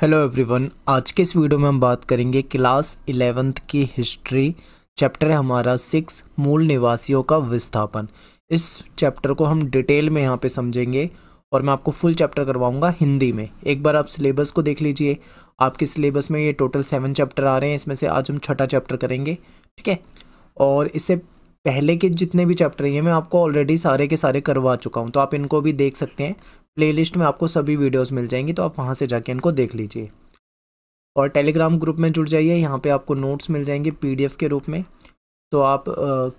Hello everyone, आज के इस वीडियो में हम बात करेंगे क्लास 11th की हिस्ट्री। चैप्टर है हमारा 6 मूल निवासियों का विस्थापन। इस चैप्टर को हम डिटेल में यहाँ पे समझेंगे और मैं आपको फुल चैप्टर करवाऊंगा हिंदी में। एक बार आप सिलेबस को देख लीजिए। आपके सिलेबस में ये टोटल 7 चैप्टर आ रहे हैं, इसमें से आज हम 6ठा चैप्टर करेंगे, ठीक है। और इससे पहले के जितने भी चैप्टर हैं मैं आपको ऑलरेडी सारे के सारे करवा चुका हूँ, तो आप इनको भी देख सकते हैं। प्लेलिस्ट में आपको सभी वीडियोस मिल जाएंगी, तो आप वहाँ से जाके इनको देख लीजिए। और टेलीग्राम ग्रुप में जुड़ जाइए, यहाँ पे आपको नोट्स मिल जाएंगे पीडीएफ के रूप में। तो आप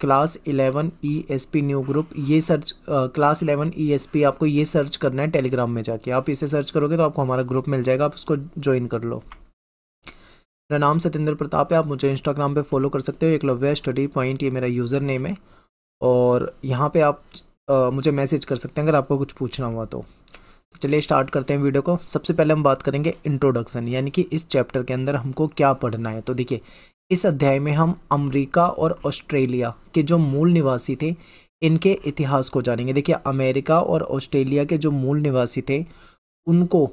क्लास 11 ESP न्यू ग्रुप ये सर्च, क्लास 11 ESP आपको ये सर्च करना है टेलीग्राम में जाके। आप इसे सर्च करोगे तो आपको हमारा ग्रुप मिल जाएगा, आप उसको ज्वाइन कर लो। मेरा नाम सतेंद्र प्रताप है, आप मुझे इंस्टाग्राम पे फॉलो कर सकते हो। एकलव्य स्टडी पॉइंट ये मेरा यूज़र नेम है, और यहाँ पे आप मुझे मैसेज कर सकते हैं अगर आपको कुछ पूछना हुआ तो। चलिए स्टार्ट करते हैं वीडियो को। सबसे पहले हम बात करेंगे इंट्रोडक्शन, यानी कि इस चैप्टर के अंदर हमको क्या पढ़ना है। तो देखिए, इस अध्याय में हम अमेरिका और ऑस्ट्रेलिया के जो मूल निवासी थे इनके इतिहास को जानेंगे। देखिए, अमेरिका और ऑस्ट्रेलिया के जो मूल निवासी थे उनको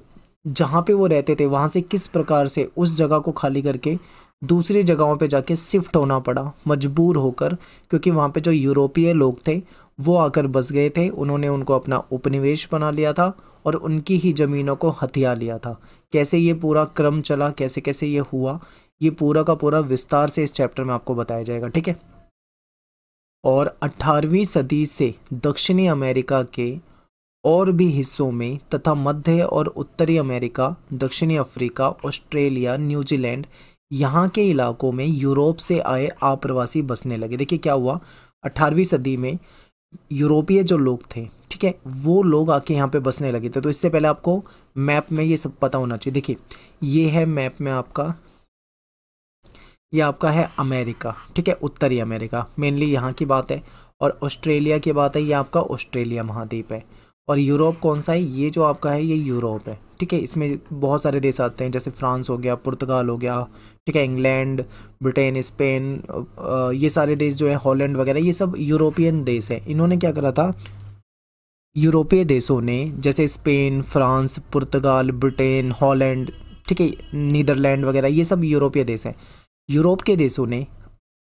जहाँ पे वो रहते थे वहाँ से किस प्रकार से उस जगह को खाली करके दूसरी जगहों पे जाके शिफ्ट होना पड़ा मजबूर होकर, क्योंकि वहाँ पे जो यूरोपीय लोग थे वो आकर बस गए थे। उन्होंने उनको अपना उपनिवेश बना लिया था और उनकी ही ज़मीनों को हथिया लिया था। कैसे ये पूरा क्रम चला, कैसे कैसे ये हुआ, ये पूरा का पूरा विस्तार से इस चैप्टर में आपको बताया जाएगा, ठीक है। और 18वीं सदी से दक्षिणी अमेरिका के और भी हिस्सों में तथा मध्य और उत्तरी अमेरिका, दक्षिणी अफ्रीका, ऑस्ट्रेलिया, न्यूजीलैंड, यहाँ के इलाकों में यूरोप से आए आप्रवासी बसने लगे। देखिए क्या हुआ, 18वीं सदी में यूरोपीय जो लोग थे, ठीक है, वो लोग आके यहाँ पे बसने लगे थे। तो इससे पहले आपको मैप में ये सब पता होना चाहिए। देखिए, ये है मैप में आपका, ये आपका है अमेरिका, ठीक है, उत्तरी अमेरिका मेनली यहाँ की बात है। और ऑस्ट्रेलिया की बात है, ये आपका ऑस्ट्रेलिया महाद्वीप है। और यूरोप कौन सा है, ये जो आपका है ये यूरोप है, ठीक है। इसमें बहुत सारे देश आते हैं, जैसे फ्रांस हो गया, पुर्तगाल हो गया, ठीक है, इंग्लैंड, ब्रिटेन, स्पेन, ये सारे देश जो है, हॉलैंड वगैरह, ये सब यूरोपियन देश है। इन्होंने क्या करा था, यूरोपीय देशों ने, जैसे स्पेन, फ्रांस, पुर्तगाल, ब्रिटेन, हॉलैंड, ठीक है, नीदरलैंड वगैरह, ये सब यूरोपीय देश हैं। यूरोप के देशों ने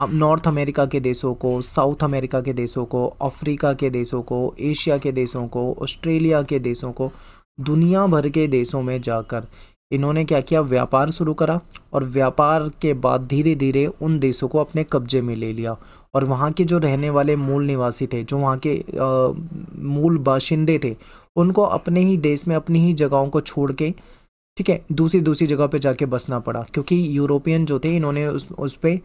अब नॉर्थ अमेरिका के देशों को, साउथ अमेरिका के देशों को, अफ्रीका के देशों को, एशिया के देशों को, ऑस्ट्रेलिया के देशों को, दुनिया भर के देशों में जाकर इन्होंने क्या किया, व्यापार शुरू करा। और व्यापार के बाद धीरे धीरे उन देशों को अपने कब्जे में ले लिया। और वहाँ के जो रहने वाले मूल निवासी थे, जो वहाँ के मूल बाशिंदे थे, उनको अपने ही देश में अपनी ही जगहों को छोड़ के, ठीक है, दूसरी दूसरी जगह पे जाके बसना पड़ा, क्योंकि यूरोपियन जो थे इन्होंने उस पर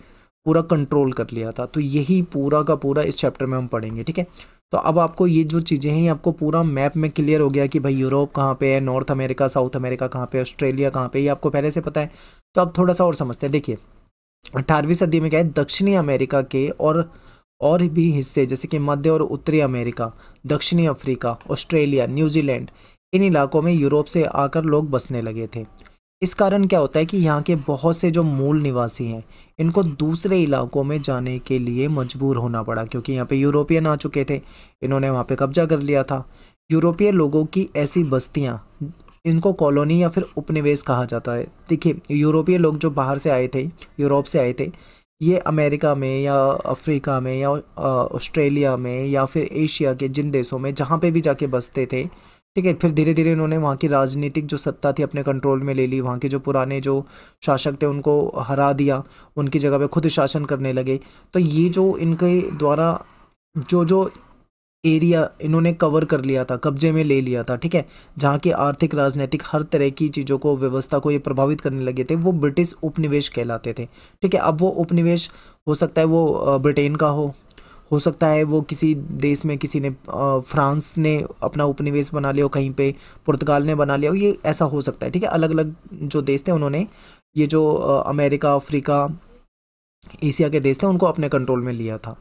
पूरा कंट्रोल कर लिया था। तो यही पूरा का पूरा इस चैप्टर में हम पढ़ेंगे, ठीक है। तो अब आपको ये जो चीज़ें हैं, ये आपको पूरा मैप में क्लियर हो गया कि भाई यूरोप कहाँ पे है, नॉर्थ अमेरिका, साउथ अमेरिका कहाँ पे, ऑस्ट्रेलिया कहाँ पे, ये आपको पहले से पता है। तो अब थोड़ा सा और समझते हैं। देखिए, 18वीं सदी में क्या है, दक्षिणी अमेरिका के और भी हिस्से, जैसे कि मध्य और उत्तरी अमेरिका, दक्षिणी अफ्रीका, ऑस्ट्रेलिया, न्यूजीलैंड, इन इलाकों में यूरोप से आकर लोग बसने लगे थे। इस कारण क्या होता है कि यहाँ के बहुत से जो मूल निवासी हैं इनको दूसरे इलाकों में जाने के लिए मजबूर होना पड़ा, क्योंकि यहाँ पे यूरोपियन आ चुके थे, इन्होंने वहाँ पे कब्जा कर लिया था। यूरोपीय लोगों की ऐसी बस्तियाँ, इनको कॉलोनी या फिर उपनिवेश कहा जाता है। देखिए, यूरोपीय लोग जो बाहर से आए थे, यूरोप से आए थे, ये अमेरिका में या अफ्रीका में या ऑस्ट्रेलिया में या फिर एशिया के जिन देशों में जहाँ पे भी जाके बसते थे, ठीक है, फिर धीरे धीरे इन्होंने वहाँ की राजनीतिक जो सत्ता थी अपने कंट्रोल में ले ली। वहाँ के जो पुराने जो शासक थे उनको हरा दिया, उनकी जगह पे खुद शासन करने लगे। तो ये जो इनके द्वारा जो जो एरिया इन्होंने कवर कर लिया था, कब्जे में ले लिया था, ठीक है, जहाँ की आर्थिक, राजनीतिक, हर तरह की चीज़ों को, व्यवस्था को ये प्रभावित करने लगे थे, वो ब्रिटिश उपनिवेश कहलाते थे, ठीक है। अब वो उपनिवेश हो सकता है वो ब्रिटेन का हो सकता है वो किसी देश में किसी ने, फ्रांस ने अपना उपनिवेश बना लिया हो, कहीं पे पुर्तगाल ने बना लिया हो, ये ऐसा हो सकता है, ठीक है। अलग अलग जो देश थे उन्होंने ये जो अमेरिका, अफ्रीका, एशिया के देश थे उनको अपने कंट्रोल में लिया था।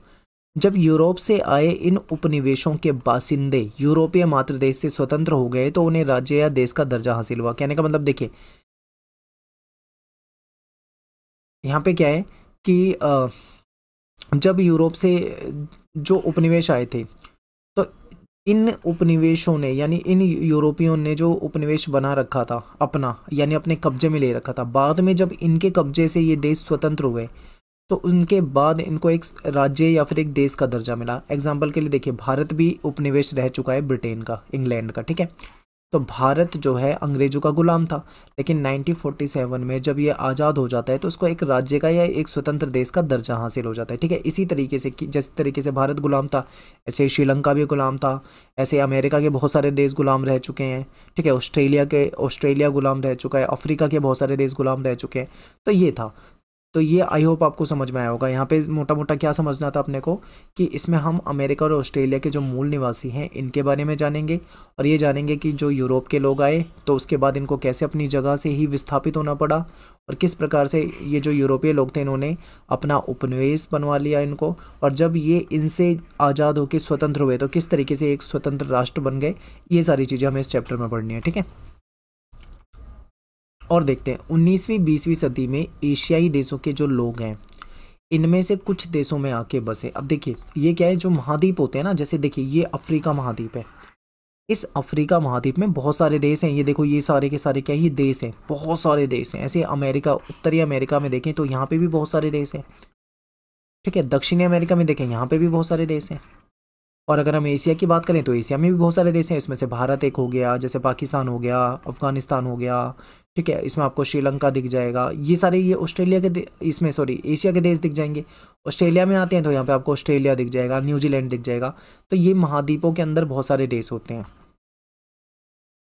जब यूरोप से आए इन उपनिवेशों के बासिंदे यूरोपीय मातृदेश से स्वतंत्र हो गए तो उन्हें राज्य या देश का दर्जा हासिल हुआ। कहने का मतलब देखिए, यहाँ पे क्या है कि जब यूरोप से जो उपनिवेश आए थे, तो इन उपनिवेशों ने यानी इन यूरोपियों ने जो उपनिवेश बना रखा था अपना, यानी अपने कब्जे में ले रखा था, बाद में जब इनके कब्जे से ये देश स्वतंत्र हुए तो उनके बाद इनको एक राज्य या फिर एक देश का दर्जा मिला। एग्जाम्पल के लिए देखिए, भारत भी उपनिवेश रह चुका है ब्रिटेन का, इंग्लैंड का, ठीक है। तो भारत जो है अंग्रेजों का गुलाम था, लेकिन 1947 में जब ये आज़ाद हो जाता है तो उसको एक राज्य का या एक स्वतंत्र देश का दर्जा हासिल हो जाता है, ठीक है। इसी तरीके से कि जिस तरीके से भारत गुलाम था, ऐसे श्रीलंका भी गुलाम था, ऐसे अमेरिका के बहुत सारे देश गुलाम रह चुके हैं, ठीक है। ऑस्ट्रेलिया गुलाम रह चुका है, अफ्रीका के बहुत सारे देश गुलाम रह चुके हैं। तो ये था। तो ये आई होप आपको समझ में आया होगा। यहाँ पे मोटा मोटा क्या समझना था अपने को, कि इसमें हम अमेरिका और ऑस्ट्रेलिया के जो मूल निवासी हैं इनके बारे में जानेंगे, और ये जानेंगे कि जो यूरोप के लोग आए तो उसके बाद इनको कैसे अपनी जगह से ही विस्थापित होना पड़ा, और किस प्रकार से ये जो यूरोपीय लोग थे इन्होंने अपना उपनिवेश बनवा लिया इनको, और जब ये इनसे आज़ाद होकर स्वतंत्र हुए तो किस तरीके से एक स्वतंत्र राष्ट्र बन गए। ये सारी चीज़ें हमें इस चैप्टर में पढ़नी है, ठीक है। और देखते हैं 19वीं 20वीं सदी में एशियाई देशों के जो लोग हैं इनमें से कुछ देशों में आके बसे। अब देखिए ये क्या है, जो महाद्वीप होते हैं ना, जैसे देखिए ये अफ्रीका महाद्वीप है, इस अफ्रीका महाद्वीप में बहुत सारे देश हैं। ये देखो ये सारे के सारे क्या, ये देश हैं, बहुत सारे देश हैं। ऐसे अमेरिका, उत्तरी अमेरिका में देखें तो यहाँ पे भी बहुत सारे देश हैं, ठीक है। दक्षिणी अमेरिका में देखें यहाँ पे भी बहुत सारे देश हैं। और अगर हम एशिया की बात करें तो एशिया में भी बहुत सारे देश हैं, इसमें से भारत एक हो गया, जैसे पाकिस्तान हो गया, अफगानिस्तान हो गया, ठीक है। इसमें आपको श्रीलंका दिख जाएगा, ये सारे ये ऑस्ट्रेलिया के इसमें सॉरी एशिया के देश दिख जाएंगे। ऑस्ट्रेलिया में आते हैं तो यहाँ पे आपको ऑस्ट्रेलिया दिख जाएगा, न्यूजीलैंड दिख जाएगा। तो ये महाद्वीपों के अंदर बहुत सारे देश होते हैं।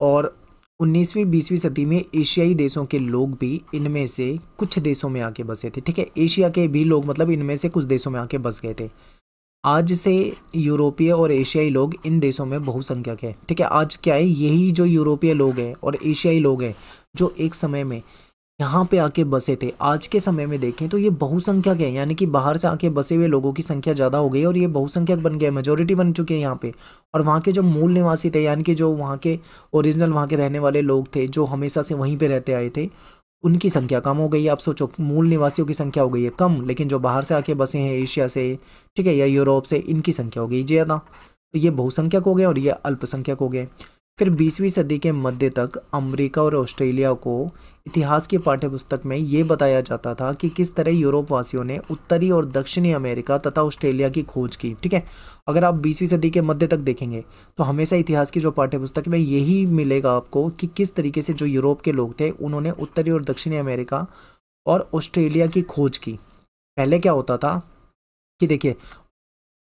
और 19वीं 20वीं सदी में एशियाई देशों के लोग भी इनमें से कुछ देशों में आके बसे थे, ठीक है। एशिया के भी लोग मतलब इनमें से कुछ देशों में आके बस गए थे। आज से यूरोपीय और एशियाई लोग इन देशों में बहुसंख्यक है, ठीक है। आज क्या है, यही जो यूरोपीय लोग हैं और एशियाई लोग हैं जो एक समय में यहाँ पे आके बसे थे, आज के समय में देखें तो ये बहुसंख्यक है, यानी कि बाहर से आके बसे हुए लोगों की संख्या ज़्यादा हो गई और ये बहुसंख्यक बन गए, मेजोरिटी बन चुके हैं यहाँ पे। और वहाँ के जो मूल निवासी थे, यानी कि जो वहाँ के ओरिजिनल वहाँ के रहने वाले लोग थे जो हमेशा से वहीं पर रहते आए थे, उनकी संख्या कम हो गई है। आप सोचो, मूल निवासियों की संख्या हो गई है कम, लेकिन जो बाहर से आके बसे हैं एशिया से, ठीक है, या यूरोप से, इनकी संख्या हो गई ज़्यादा। तो ये बहुसंख्यक हो गए और ये अल्पसंख्यक हो गए। फिर 20वीं सदी के मध्य तक अमेरिका और ऑस्ट्रेलिया को इतिहास की पाठ्यपुस्तक में ये बताया जाता था कि किस तरह यूरोप वासियों ने उत्तरी और दक्षिणी अमेरिका तथा ऑस्ट्रेलिया की खोज की, ठीक है। अगर आप 20वीं सदी के मध्य तक देखेंगे तो हमेशा इतिहास की जो पाठ्यपुस्तक में यही मिलेगा आपको कि किस तरीके से जो यूरोप के लोग थे उन्होंने उत्तरी और दक्षिणी अमेरिका और ऑस्ट्रेलिया की खोज की। पहले क्या होता था कि देखिए,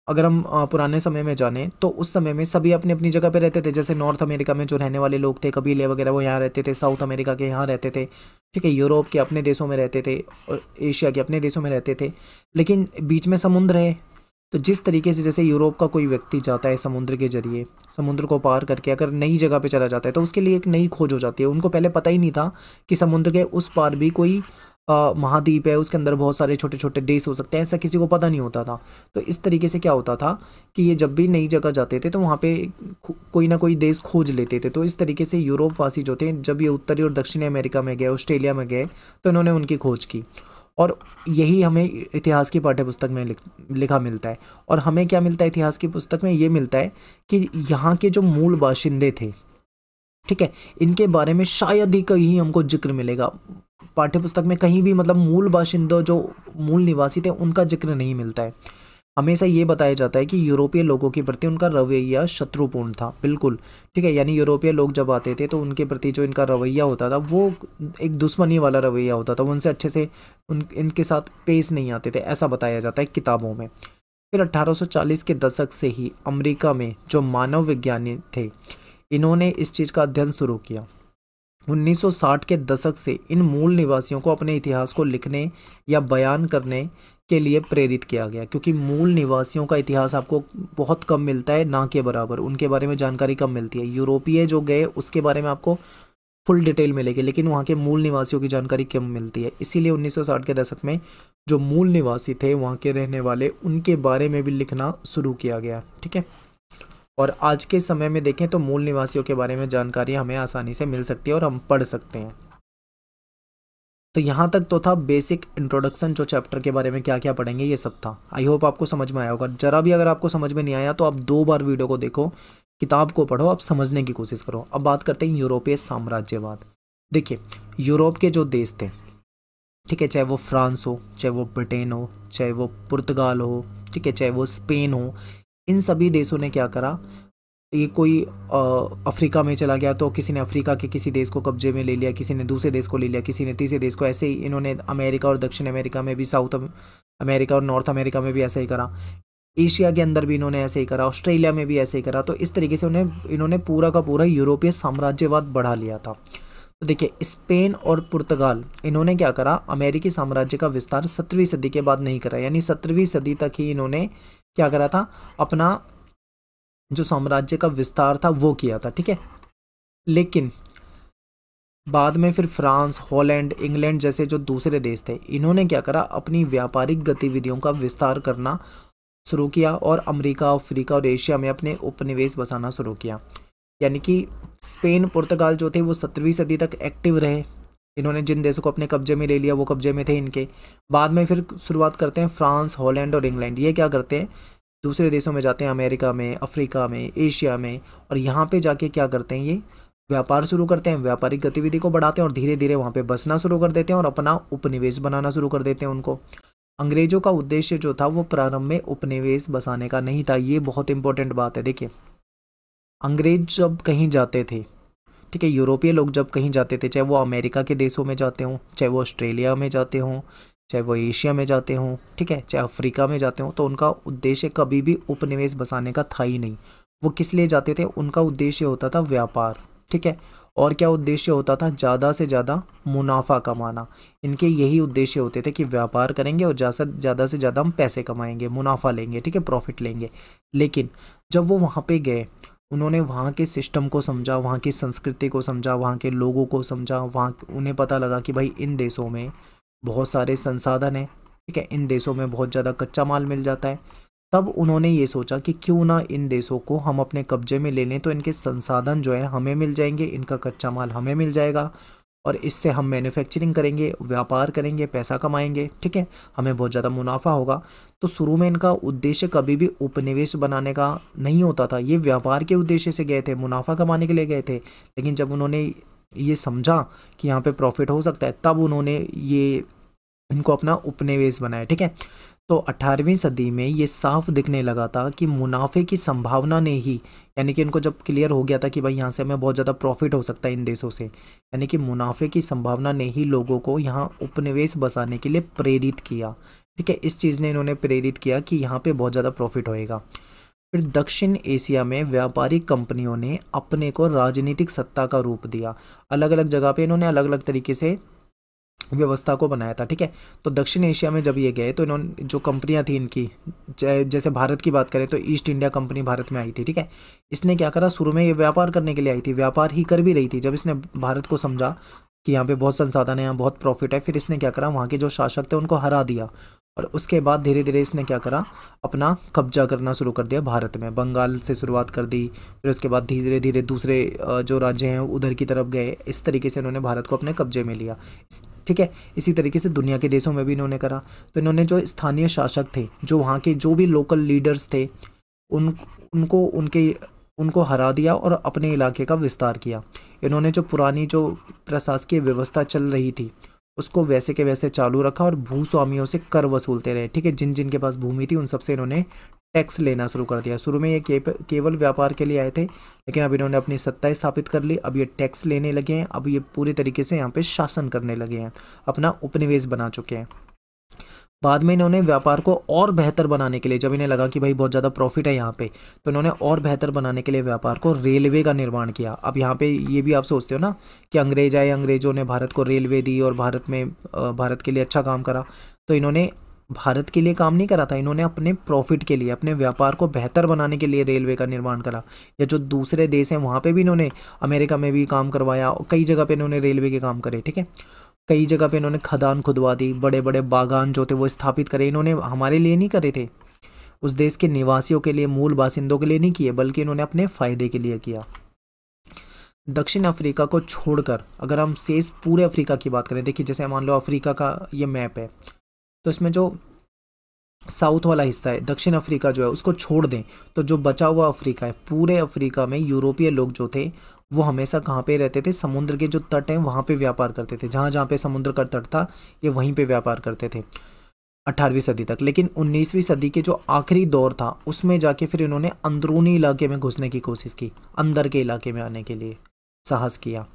अगर हम पुराने समय में जाने तो उस समय में सभी अपनी अपनी जगह पे रहते थे। जैसे नॉर्थ अमेरिका में जो रहने वाले लोग थे, कबीले वगैरह, वो यहाँ रहते थे, साउथ अमेरिका के यहाँ रहते थे, ठीक है, यूरोप के अपने देशों में रहते थे और एशिया के अपने देशों में रहते थे। लेकिन बीच में समुद्र है, तो जिस तरीके से जैसे यूरोप का कोई व्यक्ति जाता है समुद्र के जरिए, समुद्र को पार करके अगर नई जगह पे चला जाता है तो उसके लिए एक नई खोज हो जाती है। उनको पहले पता ही नहीं था कि समुद्र के उस पार भी कोई महाद्वीप है, उसके अंदर बहुत सारे छोटे छोटे देश हो सकते हैं, ऐसा किसी को पता नहीं होता था। तो इस तरीके से क्या होता था कि ये जब भी नई जगह जाते थे तो वहाँ पे कोई ना कोई देश खोज लेते थे। तो इस तरीके से यूरोप वासी जो थे, जब ये उत्तरी और दक्षिणी अमेरिका में गए, ऑस्ट्रेलिया में गए, तो इन्होंने उनकी खोज की। और यही हमें इतिहास की पाठ्यपुस्तक में लिखा मिलता है। और हमें क्या मिलता है इतिहास की पुस्तक में, ये मिलता है कि यहाँ के जो मूल बाशिंदे थे, ठीक है, इनके बारे में शायद ही कहीं हमको जिक्र मिलेगा पाठ्यपुस्तक में, कहीं भी मतलब मूल बाशिंदों जो मूल निवासी थे उनका जिक्र नहीं मिलता है। हमेशा ये बताया जाता है कि यूरोपीय लोगों के प्रति उनका रवैया शत्रुपूर्ण था, बिल्कुल, ठीक है। यानी यूरोपीय लोग जब आते थे तो उनके प्रति जो इनका रवैया होता था वो एक दुश्मनी वाला रवैया होता था, वो उनसे अच्छे से इनके साथ पेश नहीं आते थे, ऐसा बताया जाता है किताबों में। फिर 1840 के दशक से ही अमेरिका में जो मानव विज्ञानी थे इन्होंने इस चीज़ का अध्ययन शुरू किया। 1960 के दशक से इन मूल निवासियों को अपने इतिहास को लिखने या बयान करने के लिए प्रेरित किया गया, क्योंकि मूल निवासियों का इतिहास आपको बहुत कम मिलता है, ना के बराबर उनके बारे में जानकारी कम मिलती है। यूरोपीय जो गए उसके बारे में आपको फुल डिटेल मिलेगी, लेकिन वहाँ के मूल निवासियों की जानकारी कम मिलती है। इसीलिए 1960 के दशक में जो मूल निवासी थे वहाँ के रहने वाले, उनके बारे में भी लिखना शुरू किया गया, ठीक है। और आज के समय में देखें तो मूल निवासियों के बारे में जानकारी हमें आसानी से मिल सकती है और हम पढ़ सकते हैं। तो यहाँ तक तो था बेसिक इंट्रोडक्शन, जो चैप्टर के बारे में क्या क्या पढ़ेंगे ये सब था। आई होप आपको समझ में आया होगा। जरा भी अगर आपको समझ में नहीं आया तो आप 2 बार वीडियो को देखो, किताब को पढ़ो, अब समझने की कोशिश करो। अब बात करते हैं यूरोपीय साम्राज्यवाद। देखिए, यूरोप के जो देश थे, ठीक है, चाहे वो फ्रांस हो, चाहे वो ब्रिटेन हो, चाहे वो पुर्तगाल हो, ठीक है, चाहे वो स्पेन हो, इन सभी देशों ने क्या करा, ये कोई अफ्रीका में चला गया तो किसी ने अफ्रीका के किसी देश को कब्जे में ले लिया, किसी ने दूसरे देश को ले लिया, किसी ने तीसरे देश को, ऐसे ही इन्होंने अमेरिका और दक्षिण अमेरिका में भी, साउथ अमेरिका और नॉर्थ अमेरिका में भी ऐसा ही करा, एशिया के अंदर भी इन्होंने ऐसे ही करा, ऑस्ट्रेलिया में भी ऐसे ही करा। तो इस तरीके से इन्होंने पूरा का पूरा यूरोपीय साम्राज्यवाद बढ़ा लिया था। तो देखिए, स्पेन और पुर्तगाल, इन्होंने क्या करा, अमेरिकी साम्राज्य का विस्तार 17वीं सदी के बाद नहीं करा, यानी 17वीं सदी तक ही इन्होंने क्या करा था, अपना जो साम्राज्य का विस्तार था वो किया था, ठीक है। लेकिन बाद में फिर फ्रांस, हॉलैंड, इंग्लैंड जैसे जो दूसरे देश थे, इन्होंने क्या करा, अपनी व्यापारिक गतिविधियों का विस्तार करना शुरू किया और अमेरिका, अफ्रीका और एशिया में अपने उपनिवेश बसाना शुरू किया। यानी कि स्पेन, पुर्तगाल जो थे वो 17वीं सदी तक एक्टिव रहे, इन्होंने जिन देशों को अपने कब्जे में ले लिया वो कब्जे में थे इनके। बाद में फिर शुरुआत करते हैं फ्रांस, हॉलैंड और इंग्लैंड, ये क्या करते हैं, दूसरे देशों में जाते हैं, अमेरिका में, अफ्रीका में, एशिया में, और यहाँ पे जाके क्या करते हैं, ये व्यापार शुरू करते हैं, व्यापारिक गतिविधि को बढ़ाते हैं और धीरे धीरे वहाँ पे बसना शुरू कर देते हैं और अपना उपनिवेश बनाना शुरू कर देते हैं उनको। अंग्रेजों का उद्देश्य जो था वो प्रारंभ में उपनिवेश बसाने का नहीं था, ये बहुत इंपॉर्टेंट बात है। देखिए, अंग्रेज जब कहीं जाते थे, ठीक है, यूरोपीय लोग जब कहीं जाते थे, चाहे वो अमेरिका के देशों में जाते हों, चाहे वो ऑस्ट्रेलिया में जाते हों, चाहे वो एशिया में जाते हों, ठीक है, चाहे अफ्रीका में जाते हों, तो उनका उद्देश्य कभी भी उपनिवेश बसाने का था ही नहीं। वो किस लिए जाते थे, उनका उद्देश्य होता था व्यापार, ठीक है। और क्या उद्देश्य होता था, ज़्यादा से ज़्यादा मुनाफा कमाना। इनके यही उद्देश्य होते थे कि व्यापार करेंगे और ज़्यादा से ज़्यादा हम पैसे कमाएंगे, मुनाफा लेंगे, ठीक है, प्रॉफिट लेंगे। लेकिन जब वो वहाँ पे गए, उन्होंने वहाँ के सिस्टम को समझा, वहाँ की संस्कृति को समझा, वहाँ के लोगों को समझा, वहाँ उन्हें पता लगा कि भाई इन देशों में बहुत सारे संसाधन हैं, ठीक है, इन देशों में बहुत ज़्यादा कच्चा माल मिल जाता है। तब उन्होंने ये सोचा कि क्यों ना इन देशों को हम अपने कब्जे में ले लें, तो इनके संसाधन जो है हमें मिल जाएंगे, इनका कच्चा माल हमें मिल जाएगा और इससे हम मैन्युफैक्चरिंग करेंगे, व्यापार करेंगे, पैसा कमाएंगे, ठीक है, हमें बहुत ज़्यादा मुनाफा होगा। तो शुरू में इनका उद्देश्य कभी भी उपनिवेश बनाने का नहीं होता था, ये व्यापार के उद्देश्य से गए थे, मुनाफा कमाने के लिए गए थे। लेकिन जब उन्होंने ये समझा कि यहाँ पे प्रॉफिट हो सकता है, तब उन्होंने ये इनको अपना उपनिवेश बनाया, ठीक है। तो 18वीं सदी में ये साफ दिखने लगा था कि मुनाफे की संभावना ने ही, यानी कि इनको जब क्लियर हो गया था कि भाई यहाँ से हमें बहुत ज़्यादा प्रॉफिट हो सकता है इन देशों से, यानी कि मुनाफे की संभावना ने ही लोगों को यहाँ उपनिवेश बसाने के लिए प्रेरित किया, ठीक है। इस चीज़ ने इन्होंने प्रेरित किया कि यहाँ पे बहुत ज़्यादा प्रॉफिट होएगा। फिर दक्षिण एशिया में व्यापारिक कंपनियों ने अपने को राजनीतिक सत्ता का रूप दिया। अलग अलग जगह पे इन्होंने अलग अलग तरीके से व्यवस्था को बनाया था, ठीक है। तो दक्षिण एशिया में जब ये गए तो इन्होंने जो कंपनियां थी इनकी, जैसे भारत की बात करें तो ईस्ट इंडिया कंपनी भारत में आई थी, ठीक है। इसने क्या करा, शुरू में ये व्यापार करने के लिए आई थी, व्यापार ही कर भी रही थी। जब इसने भारत को समझा कि यहाँ पे बहुत संसाधन है, यहाँ बहुत प्रॉफिट है, फिर इसने क्या करा, वहाँ के जो शासक थे उनको हरा दिया और उसके बाद धीरे धीरे इसने क्या करा, अपना कब्जा करना शुरू कर दिया भारत में। बंगाल से शुरुआत कर दी, फिर उसके बाद धीरे धीरे दूसरे जो राज्य हैं उधर की तरफ गए। इस तरीके से इन्होंने भारत को अपने कब्जे में लिया, ठीक है। इसी तरीके से दुनिया के देशों में भी इन्होंने करा। तो इन्होंने जो स्थानीय शासक थे, जो वहाँ के जो भी लोकल लीडर्स थे, उनको हरा दिया और अपने इलाके का विस्तार किया। इन्होंने जो पुरानी जो प्रशासकीय व्यवस्था चल रही थी उसको वैसे के वैसे चालू रखा और भूस्वामियों से कर वसूलते रहे, ठीक है। जिन जिन के पास भूमि थी उन सबसे इन्होंने टैक्स लेना शुरू कर दिया। शुरू में ये केवल व्यापार के लिए आए थे, लेकिन अब इन्होंने अपनी सत्ता स्थापित कर ली। अब ये टैक्स लेने लगे हैं, अब ये पूरी तरीके से यहाँ पे शासन करने लगे हैं, अपना उपनिवेश बना चुके हैं। बाद में इन्होंने व्यापार को और बेहतर बनाने के लिए, जब इन्हें लगा कि भाई बहुत ज़्यादा प्रॉफिट है यहाँ पे, तो इन्होंने और बेहतर बनाने के लिए व्यापार को रेलवे का निर्माण किया। अब यहाँ पे ये भी आप सोचते हो ना कि अंग्रेज आए, अंग्रेजों ने भारत को रेलवे दी और भारत के लिए अच्छा काम करा। तो इन्होंने भारत के लिए काम नहीं करा था, इन्होंने अपने प्रॉफिट के लिए, अपने व्यापार को बेहतर बनाने के लिए रेलवे का निर्माण करा। या जो दूसरे देश हैं वहाँ पे भी इन्होंने, अमेरिका में भी काम करवाया और कई जगह पे इन्होंने रेलवे के काम करे, ठीक है। कई जगह पे इन्होंने खदान खुदवा दी, बड़े बड़े बागान जो थे वो स्थापित करे। इन्होंने हमारे लिए नहीं करे थे, उस देश के निवासियों के लिए, मूल बासिंदों के लिए नहीं किए, बल्कि इन्होंने अपने फायदे के लिए किया। दक्षिण अफ्रीका को छोड़कर अगर हम शेष पूरे अफ्रीका की बात करें, देखिए जैसे मान लो अफ्रीका का ये मैप है, तो इसमें जो साउथ वाला हिस्सा है, दक्षिण अफ्रीका जो है उसको छोड़ दें तो जो बचा हुआ अफ्रीका है, पूरे अफ्रीका में यूरोपीय लोग जो थे वो हमेशा कहाँ पे रहते थे, समुद्र के जो तट हैं वहाँ पे व्यापार करते थे, जहाँ जहाँ पे समुद्र का तट था ये वहीं पे व्यापार करते थे 18वीं सदी तक। लेकिन 19वीं सदी के जो आखिरी दौर था उसमें जाके फिर इन्होंने अंदरूनी इलाके में घुसने की कोशिश की, अंदर के इलाके में आने के लिए साहस किया।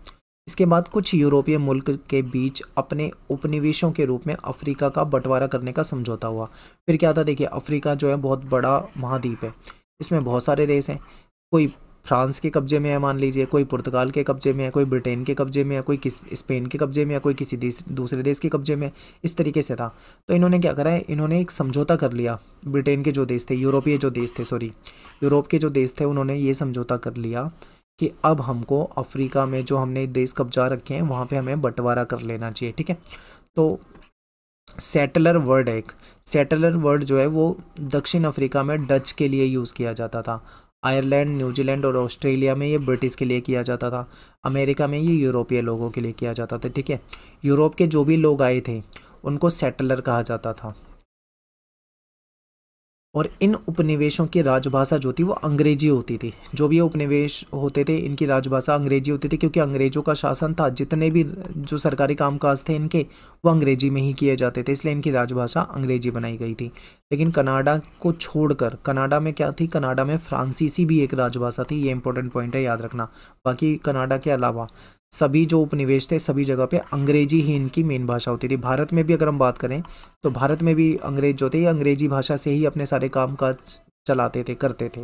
इसके बाद कुछ यूरोपीय मुल्क के बीच अपने उपनिवेशों के रूप में अफ्रीका का बंटवारा करने का समझौता हुआ। फिर क्या था, देखिए अफ्रीका जो है बहुत बड़ा महाद्वीप है, इसमें बहुत सारे देश हैं, कोई फ्रांस के कब्जे में है मान लीजिए, कोई पुर्तगाल के कब्जे में है, कोई ब्रिटेन के कब्जे में है, कोई स्पेन के कब्जे में है, कोई किसी दूसरे देश के कब्जे में है, इस तरीके से था। तो इन्होंने क्या करा है, इन्होंने एक समझौता कर लिया, ब्रिटेन के जो देश थे, यूरोपीय जो देश थे, सॉरी यूरोप के जो देश थे, उन्होंने ये समझौता कर लिया कि अब हमको अफ्रीका में जो हमने देश कब्जा रखे हैं वहाँ पे हमें बंटवारा कर लेना चाहिए, ठीक है। तो सेटलर वर्ड है एक, सेटलर वर्ड जो है वो दक्षिण अफ्रीका में डच के लिए यूज़ किया जाता था, आयरलैंड, न्यूजीलैंड और ऑस्ट्रेलिया में ये ब्रिटिश के लिए किया जाता था, अमेरिका में ये यूरोपीय लोगों के लिए किया जाता था, ठीक है। यूरोप के जो भी लोग आए थे उनको सेटलर कहा जाता था। और इन उपनिवेशों की राजभाषा जो थी वो अंग्रेजी होती थी, जो भी ये उपनिवेश होते थे इनकी राजभाषा अंग्रेजी होती थी, क्योंकि अंग्रेजों का शासन था, जितने भी जो सरकारी कामकाज थे इनके वो अंग्रेजी में ही किए जाते थे, इसलिए इनकी राजभाषा अंग्रेजी बनाई गई थी। लेकिन कनाडा को छोड़कर, कनाडा में क्या थी, कनाडा में फ्रांसीसी भी एक राजभाषा थी, ये इंपॉर्टेंट पॉइंट है, याद रखना। बाकी कनाडा के अलावा सभी जो उपनिवेश थे सभी जगह पे अंग्रेजी ही इनकी मेन भाषा होती थी। भारत में भी अगर हम बात करें तो भारत में भी अंग्रेज जो थे ये अंग्रेजी भाषा से ही अपने सारे काम काज चलाते थे, करते थे।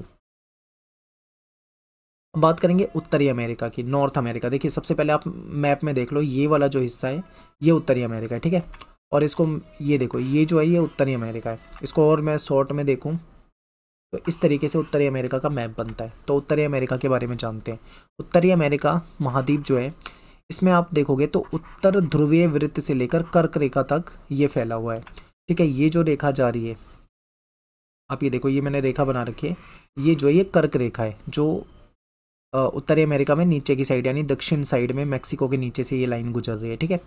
अब बात करेंगे उत्तरी अमेरिका की, नॉर्थ अमेरिका। देखिए सबसे पहले आप मैप में देख लो, ये वाला जो हिस्सा है ये उत्तरी अमेरिका है, ठीक है। और इसको ये देखो, ये जो है ये उत्तरी अमेरिका है। इसको और मैं शॉर्ट में देखूँ तो इस तरीके से उत्तरी अमेरिका का मैप बनता है। तो उत्तरी अमेरिका के बारे में जानते हैं। उत्तरी अमेरिका महाद्वीप जो है इसमें आप देखोगे तो उत्तर ध्रुवीय वृत्त से लेकर कर्क रेखा तक ये फैला हुआ है, ठीक है। ये जो रेखा जा रही है, आप ये देखो, ये मैंने रेखा बना रखी है, ये जो है ये कर्क रेखा है, जो उत्तरी अमेरिका में नीचे की साइड यानी दक्षिण साइड में मैक्सिको के नीचे से ये लाइन गुजर रही है, ठीक है।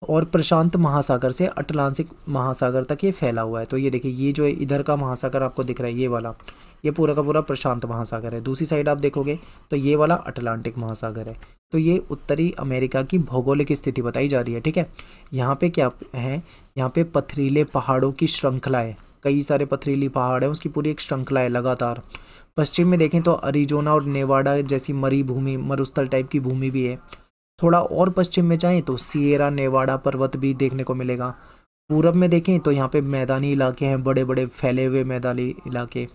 और प्रशांत महासागर से अटलांटिक महासागर तक ये फैला हुआ है। तो ये देखिए, ये जो है इधर का महासागर आपको दिख रहा है, ये वाला, ये पूरा का पूरा प्रशांत महासागर है। दूसरी साइड आप देखोगे तो ये वाला अटलांटिक महासागर है। तो ये उत्तरी अमेरिका की भौगोलिक स्थिति बताई जा रही है, ठीक है। यहाँ पे क्या है, यहाँ पे पथरीले पहाड़ों की श्रृंखला है, कई सारे पथरीली पहाड़ है, उसकी पूरी एक श्रृंखला है लगातार। पश्चिम में देखें तो अरिजोना और नेवाडा जैसी मरुभूमि, मरुस्थल टाइप की भूमि भी है। थोड़ा और पश्चिम में जाएं तो सिएरा नेवाडा पर्वत भी देखने को मिलेगा। पूरब में देखें तो यहाँ पे मैदानी इलाके हैं, बड़े बड़े फैले हुए मैदानी इलाके,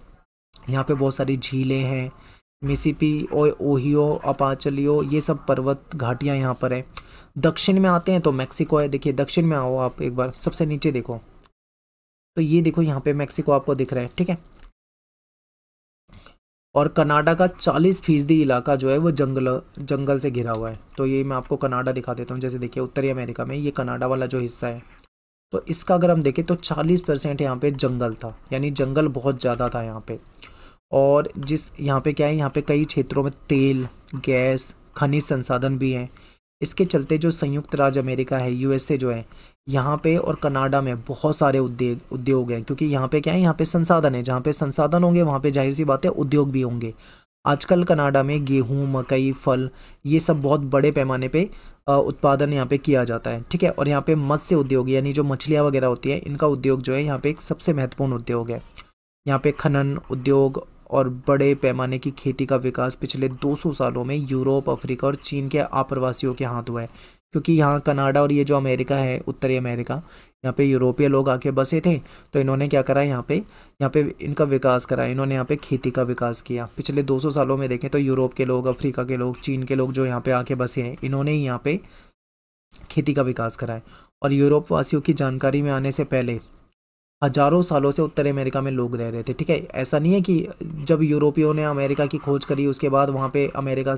यहाँ पे बहुत सारी झीलें हैं, मिसिसिपी और ओहियो, अपाचलियो, ये सब पर्वत घाटियाँ यहाँ पर है। दक्षिण में आते हैं तो मैक्सिको है। देखिए दक्षिण में आओ आप एक बार, सबसे नीचे देखो तो ये देखो यहाँ पे मैक्सिको आपको दिख रहा है, ठीक है। और कनाडा का 40% इलाका जो है वो जंगल से घिरा हुआ है। तो ये मैं आपको कनाडा दिखा देता हूँ। जैसे देखिए उत्तरी अमेरिका में ये कनाडा वाला जो हिस्सा है, तो इसका अगर हम देखें तो 40% यहाँ पे जंगल था, यानी जंगल बहुत ज़्यादा था यहाँ पे। और जिस यहाँ पे क्या है, यहाँ पे कई क्षेत्रों में तेल, गैस, खनिज संसाधन भी हैं। इसके चलते जो संयुक्त राज्य अमेरिका है, यूएसए जो है, यहाँ पे और कनाडा में बहुत सारे उद्योग हैं, क्योंकि यहाँ पे क्या है, यहाँ पे संसाधन है, जहाँ पे संसाधन होंगे वहाँ पे जाहिर सी बात है उद्योग भी होंगे। आजकल कनाडा में गेहूँ, मकई, फल, ये सब बहुत बड़े पैमाने पे उत्पादन यहाँ पे किया जाता है, ठीक है। और यहाँ पे मत्स्य उद्योग यानी जो मछलियाँ वगैरह होती हैं, इनका उद्योग जो है यहाँ पे एक सबसे महत्वपूर्ण उद्योग है। यहाँ पे खनन उद्योग और बड़े पैमाने की खेती का विकास पिछले 200 सालों में यूरोप, अफ्रीका और चीन के आप्रवासियों के हाथ हुआ है। क्योंकि यहाँ कनाडा और ये जो अमेरिका है, उत्तरी अमेरिका, यहाँ पे यूरोपीय लोग आके बसे थे, तो इन्होंने क्या करा, यहाँ पे इनका विकास करा, इन्होंने यहाँ पे खेती का विकास किया। पिछले 200 सालों में देखें तो यूरोप के लोग, अफ्रीका के लोग, चीन के लोग जो यहाँ पे आके बसे हैं, इन्होंने ही यहाँ पे खेती का विकास करा है। और यूरोप वासियों की जानकारी में आने से पहले हजारों सालों से उत्तरी अमेरिका में लोग रह रहे थे, ठीक है। ऐसा नहीं है कि जब यूरोपियों ने अमेरिका की खोज करी उसके बाद वहाँ पे अमेरिका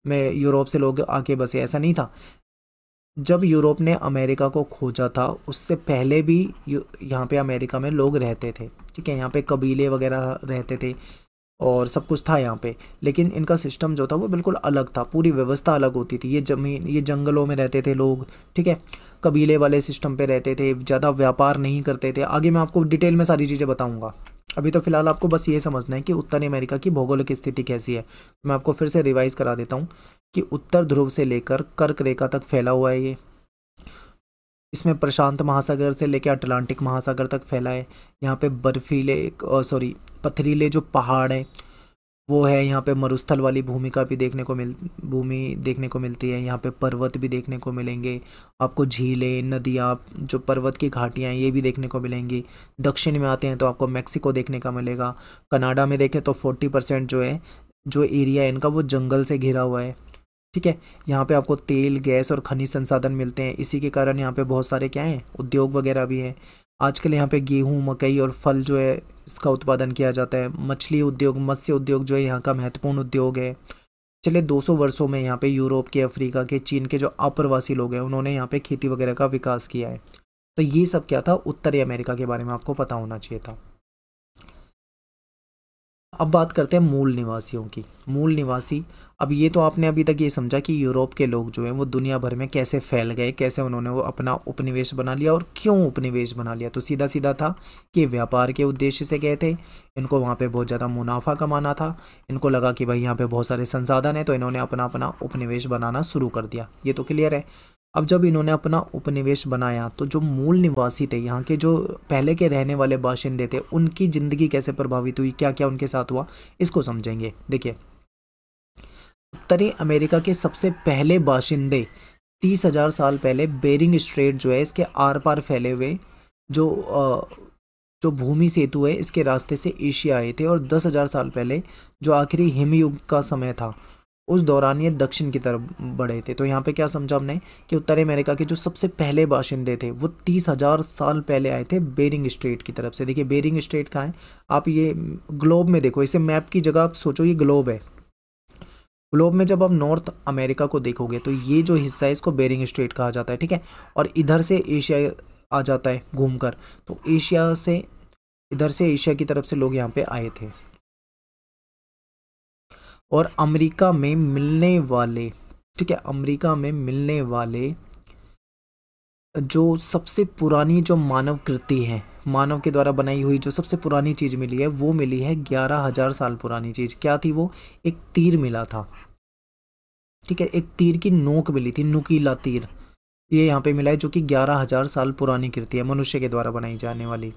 में यूरोप से लोग आके बसे, ऐसा नहीं था। जब यूरोप ने अमेरिका को खोजा था उससे पहले भी यहाँ पे अमेरिका में लोग रहते थे, ठीक है। यहाँ पे कबीले वगैरह रहते थे और सब कुछ था यहाँ पे, लेकिन इनका सिस्टम जो था वो बिल्कुल अलग था, पूरी व्यवस्था अलग होती थी। ये जंगलों में रहते थे लोग, ठीक है, कबीले वाले सिस्टम पे रहते थे, ज़्यादा व्यापार नहीं करते थे। आगे मैं आपको डिटेल में सारी चीज़ें बताऊँगा। अभी तो फिलहाल आपको बस ये समझना है कि उत्तरी अमेरिका की भौगोलिक स्थिति कैसी है। मैं आपको फिर से रिवाइज करा देता हूँ कि उत्तर ध्रुव से लेकर कर्क रेखा तक फैला हुआ है ये। इसमें प्रशांत महासागर से लेकर अटलांटिक महासागर तक फैला है। यहाँ पे पथरीले जो पहाड़ है वो है। यहाँ पे मरुस्थल वाली भूमि देखने को मिलती है। यहाँ पे पर्वत भी देखने को मिलेंगे आपको, झीलें, नदियाँ, जो पर्वत की घाटियाँ हैं ये भी देखने को मिलेंगी। दक्षिण में आते हैं तो आपको मैक्सिको देखने का मिलेगा। कनाडा में देखें तो 40% जो एरिया है इनका वो जंगल से घिरा हुआ है, ठीक है। यहाँ पे आपको तेल, गैस और खनिज संसाधन मिलते हैं। इसी के कारण यहाँ पे बहुत सारे क्या हैं, उद्योग वगैरह भी हैं। आजकल यहाँ पे गेहूँ, मकई और फल जो है इसका उत्पादन किया जाता है। मछली उद्योग, मत्स्य उद्योग जो है यहाँ का महत्वपूर्ण उद्योग है। चलिए 200 वर्षों में यहाँ पे यूरोप के, अफ्रीका के, चीन के जो अप्रवासी लोग हैं उन्होंने यहाँ पे खेती वगैरह का विकास किया है। तो ये सब क्या था, उत्तरी अमेरिका के बारे में आपको पता होना चाहिए था। अब बात करते हैं मूल निवासियों की। मूल निवासी, अब ये तो आपने अभी तक ये समझा कि यूरोप के लोग जो हैं वो दुनिया भर में कैसे फैल गए, कैसे उन्होंने वो अपना उपनिवेश बना लिया और क्यों उपनिवेश बना लिया। तो सीधा सीधा था कि व्यापार के उद्देश्य से गए थे। इनको वहाँ पे बहुत ज़्यादा मुनाफा कमाना था। इनको लगा कि भाई यहाँ पे बहुत सारे संसाधन हैं, तो इन्होंने अपना उपनिवेश बनाना शुरू कर दिया। ये तो क्लियर है। अब जब इन्होंने अपना उपनिवेश बनाया तो जो मूल निवासी थे, यहाँ के जो पहले के रहने वाले बाशिंदे थे, उनकी ज़िंदगी कैसे प्रभावित हुई, क्या क्या उनके साथ हुआ, इसको समझेंगे। देखिए, उत्तरी अमेरिका के सबसे पहले बाशिंदे 30,000 साल पहले बेरिंग स्ट्रेट जो है इसके आर पार फैले हुए जो भूमि सेतु है इसके रास्ते से एशिया आए थे। और 10,000 साल पहले जो आखिरी हिमयुग का समय था उस दौरान ये दक्षिण की तरफ बढ़े थे। तो यहाँ पे क्या समझा हमने कि उत्तरी अमेरिका के जो सबसे पहले बाशिंदे थे वो 30,000 साल पहले आए थे बेरिंग स्ट्रेट की तरफ से। देखिए बेरिंग स्ट्रेट कहाँ है, आप ये ग्लोब में देखो, इसे मैप की जगह आप सोचो ये ग्लोब है। ग्लोब में जब आप नॉर्थ अमेरिका को देखोगे तो ये जो हिस्सा है इसको बेरिंग स्ट्रेट कहा जाता है, ठीक है। और इधर से एशिया आ जाता है घूमकर, तो एशिया से, इधर से एशिया की तरफ से लोग यहाँ पे आए थे। और अमेरिका में मिलने वाले, ठीक है, अमेरिका में मिलने वाले जो सबसे पुरानी जो मानव कृति है, मानव के द्वारा बनाई हुई जो सबसे पुरानी चीज़ मिली है वो मिली है 11,000 साल पुरानी चीज़। क्या थी वो, एक तीर मिला था, ठीक है, एक तीर की नोक मिली थी, नुकीला तीर, ये यहाँ पे मिला है, जो कि 11,000 साल पुरानी कृति है, मनुष्य के द्वारा बनाई जाने वाली।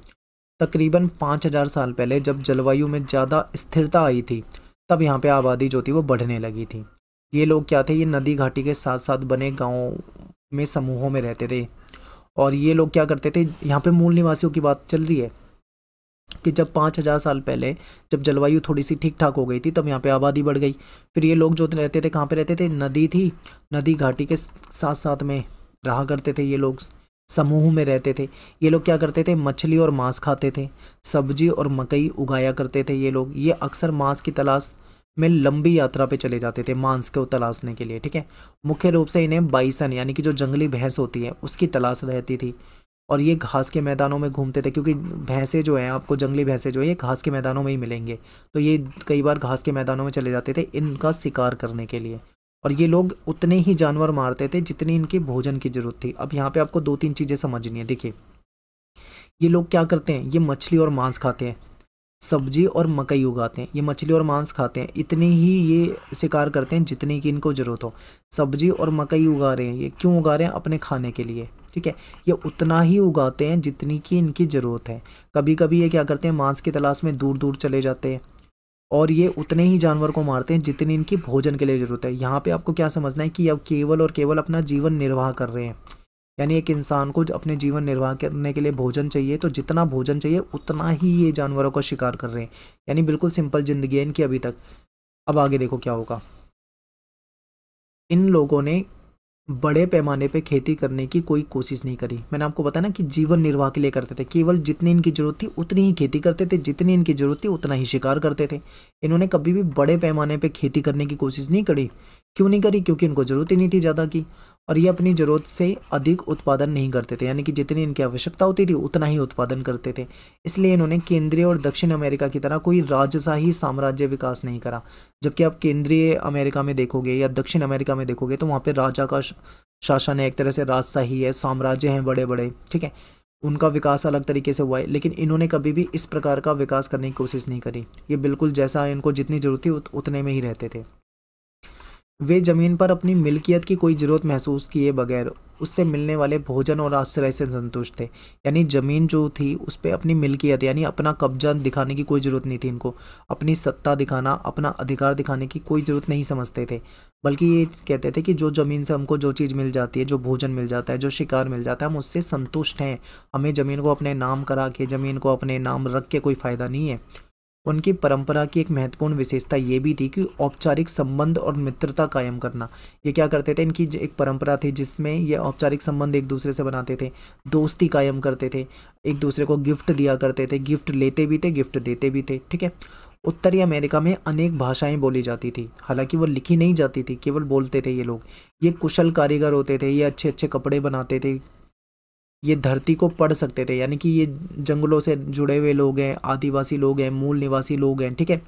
तकरीबन 5,000 साल पहले जब जलवायु में ज़्यादा स्थिरता आई थी तब यहाँ पे आबादी जो थी वो बढ़ने लगी थी। ये लोग क्या थे, ये नदी घाटी के साथ साथ बने गाँव में समूहों में रहते थे। और ये लोग क्या करते थे, यहाँ पे मूल निवासियों की बात चल रही है कि जब 5,000 साल पहले जब जलवायु थोड़ी सी ठीक ठाक हो गई थी तब यहाँ पे आबादी बढ़ गई। फिर ये लोग जो रहते थे कहाँ पे रहते थे, नदी थी, नदी घाटी के साथ साथ में रहा करते थे। ये लोग समूह में रहते थे। ये लोग क्या करते थे, मछली और मांस खाते थे, सब्जी और मकई उगाया करते थे। ये लोग ये अक्सर मांस की तलाश में लंबी यात्रा पे चले जाते थे मांस को तलाशने के लिए, ठीक है। मुख्य रूप से इन्हें बाइसन यानी कि जो जंगली भैंस होती है उसकी तलाश रहती थी। और ये घास के मैदानों में घूमते थे, क्योंकि भैंसें जो हैं, आपको जंगली भैंसें जो है ये घास के मैदानों में ही मिलेंगे। तो ये कई बार घास के मैदानों में चले जाते थे इनका शिकार करने के लिए। और ये लोग उतने ही जानवर मारते थे जितनी इनकी भोजन की जरूरत थी। अब यहाँ पे आपको 2-3 चीज़ें समझनी है। देखिए ये लोग क्या करते हैं, ये मछली और मांस खाते हैं, सब्जी और मकई उगाते हैं। ये मछली और मांस खाते हैं, इतनी ही ये शिकार करते हैं जितनी की इनको ज़रूरत हो। सब्जी और मकई उगा रहे हैं, ये क्यों उगा रहे हैं, अपने खाने के लिए, ठीक है। ये उतना ही उगाते हैं जितनी की इनकी ज़रूरत है। कभी कभी ये क्या करते हैं, मांस की तलाश में दूर दूर चले जाते हैं और ये उतने ही जानवर को मारते हैं जितनी इनकी भोजन के लिए ज़रूरत है। यहाँ पे आपको क्या समझना है कि अब केवल और केवल अपना जीवन निर्वाह कर रहे हैं। यानी एक इंसान को अपने जीवन निर्वाह करने के लिए भोजन चाहिए, तो जितना भोजन चाहिए उतना ही ये जानवरों का शिकार कर रहे हैं। यानी बिल्कुल सिंपल ज़िंदगी है इनकी अभी तक। अब आगे देखो क्या होगा। इन लोगों ने बड़े पैमाने पे खेती करने की कोई कोशिश नहीं करी। मैंने आपको बताया ना कि जीवन निर्वाह के लिए करते थे, केवल जितनी इनकी ज़रूरत थी उतनी ही खेती करते थे, जितनी इनकी ज़रूरत थी उतना ही शिकार करते थे। इन्होंने कभी भी बड़े पैमाने पे खेती करने की कोशिश नहीं करी, क्यों नहीं करी? क्योंकि इनको जरूरत ही नहीं थी ज़्यादा की, और ये अपनी ज़रूरत से अधिक उत्पादन नहीं करते थे, यानी कि जितनी इनकी आवश्यकता होती थी उतना ही उत्पादन करते थे। इसलिए इन्होंने केंद्रीय और दक्षिण अमेरिका की तरह कोई राजशाही साम्राज्य विकास नहीं करा। जबकि आप केंद्रीय अमेरिका में देखोगे या दक्षिण अमेरिका में देखोगे तो वहाँ पे राजा का शासन है, एक तरह से राजशाही है, साम्राज्य हैं बड़े बड़े, ठीक है, उनका विकास अलग तरीके से हुआ है। लेकिन इन्होंने कभी भी इस प्रकार का विकास करने की कोशिश नहीं करी। ये बिल्कुल जैसा इनको जितनी जरूरत थी उतने में ही रहते थे। वे जमीन पर अपनी मिल्कियत की कोई ज़रूरत महसूस किए बगैर उससे मिलने वाले भोजन और आश्रय से संतुष्ट थे। यानी ज़मीन जो थी उस पर अपनी मिल्कियत यानी अपना कब्जा दिखाने की कोई ज़रूरत नहीं थी इनको, अपनी सत्ता दिखाना, अपना अधिकार दिखाने की कोई ज़रूरत नहीं समझते थे। बल्कि ये कहते थे कि जो ज़मीन से हमको जो चीज़ मिल जाती है, जो भोजन मिल जाता है, जो शिकार मिल जाता है, हम उससे संतुष्ट हैं। हमें ज़मीन को अपने नाम करा के, ज़मीन को अपने नाम रख के कोई फ़ायदा नहीं है। उनकी परंपरा की एक महत्वपूर्ण विशेषता ये भी थी कि औपचारिक संबंध और मित्रता कायम करना। ये क्या करते थे, इनकी एक परंपरा थी जिसमें ये औपचारिक संबंध एक दूसरे से बनाते थे, दोस्ती कायम करते थे, एक दूसरे को गिफ्ट दिया करते थे, गिफ्ट लेते भी थे, गिफ्ट देते भी थे, ठीक है। उत्तरी अमेरिका में अनेक भाषाएं बोली जाती थी, हालांकि वो लिखी नहीं जाती थी, केवल बोलते थे ये लोग। ये कुशल कारीगर होते थे, ये अच्छे अच्छे कपड़े बनाते थे, ये धरती को पढ़ सकते थे, यानी कि ये जंगलों से जुड़े हुए लोग हैं, आदिवासी लोग हैं, मूल निवासी लोग हैं, ठीक है।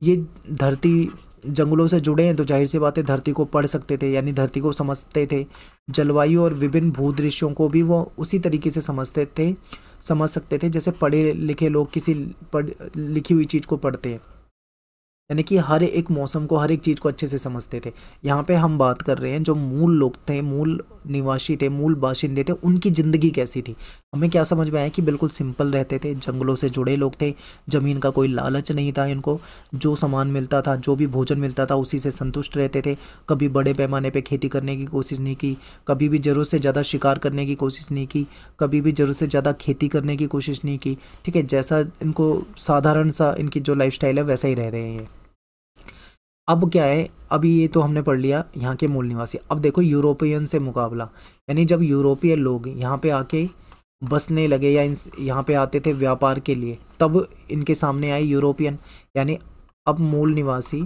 ये धरती जंगलों से जुड़े हैं तो जाहिर सी बात है धरती को पढ़ सकते थे, यानी धरती को समझते थे। जलवायु और विभिन्न भूदृश्यों को भी वो उसी तरीके से समझ सकते थे जैसे पढ़े लिखे लोग किसी लिखी हुई चीज़ को पढ़ते हैं। यानी कि हर एक मौसम को, हर एक चीज़ को अच्छे से समझते थे। यहाँ पे हम बात कर रहे हैं जो मूल लोग थे, मूल निवासी थे, मूल बाशिंदे थे, उनकी ज़िंदगी कैसी थी। हमें क्या समझ में आया कि बिल्कुल सिंपल रहते थे, जंगलों से जुड़े लोग थे, ज़मीन का कोई लालच नहीं था इनको, जो सामान मिलता था, जो भी भोजन मिलता था उसी से संतुष्ट रहते थे। कभी बड़े पैमाने पर खेती करने की कोशिश नहीं की, कभी भी ज़रूरत से ज़्यादा शिकार करने की कोशिश नहीं की, कभी भी ज़रूरत से ज़्यादा खेती करने की कोशिश नहीं की, ठीक है। जैसा इनको साधारण सा इनकी जो लाइफस्टाइल है वैसा ही रह रहे हैं। अब क्या है, अभी ये तो हमने पढ़ लिया यहाँ के मूल निवासी। अब देखो यूरोपियन से मुकाबला, यानी जब यूरोपीय लोग यहाँ पे आके बसने लगे या यहाँ पे आते थे व्यापार के लिए, तब इनके सामने आए यूरोपियन, यानी अब मूल निवासी,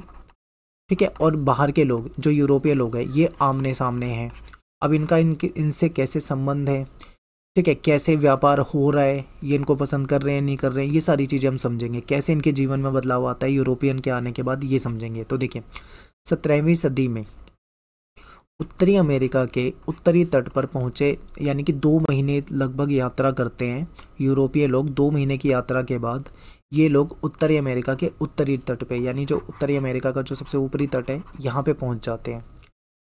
ठीक है, और बाहर के लोग जो यूरोपीय लोग हैं ये आमने सामने हैं। अब इनसे कैसे संबंध है, ठीक है, कैसे व्यापार हो रहा है, ये इनको पसंद कर रहे हैं नहीं कर रहे हैं, ये सारी चीज़ें हम समझेंगे। कैसे इनके जीवन में बदलाव आता है यूरोपियन के आने के बाद, ये समझेंगे। तो देखिए 17वीं सदी में उत्तरी अमेरिका के उत्तरी तट पर पहुँचे, यानी कि 2 महीने लगभग यात्रा करते हैं यूरोपीय लोग। 2 महीने की यात्रा के बाद ये लोग उत्तरी अमेरिका के उत्तरी तट पे, यानी जो उत्तरी अमेरिका का जो सबसे ऊपरी तट है यहाँ पे पहुँच जाते हैं।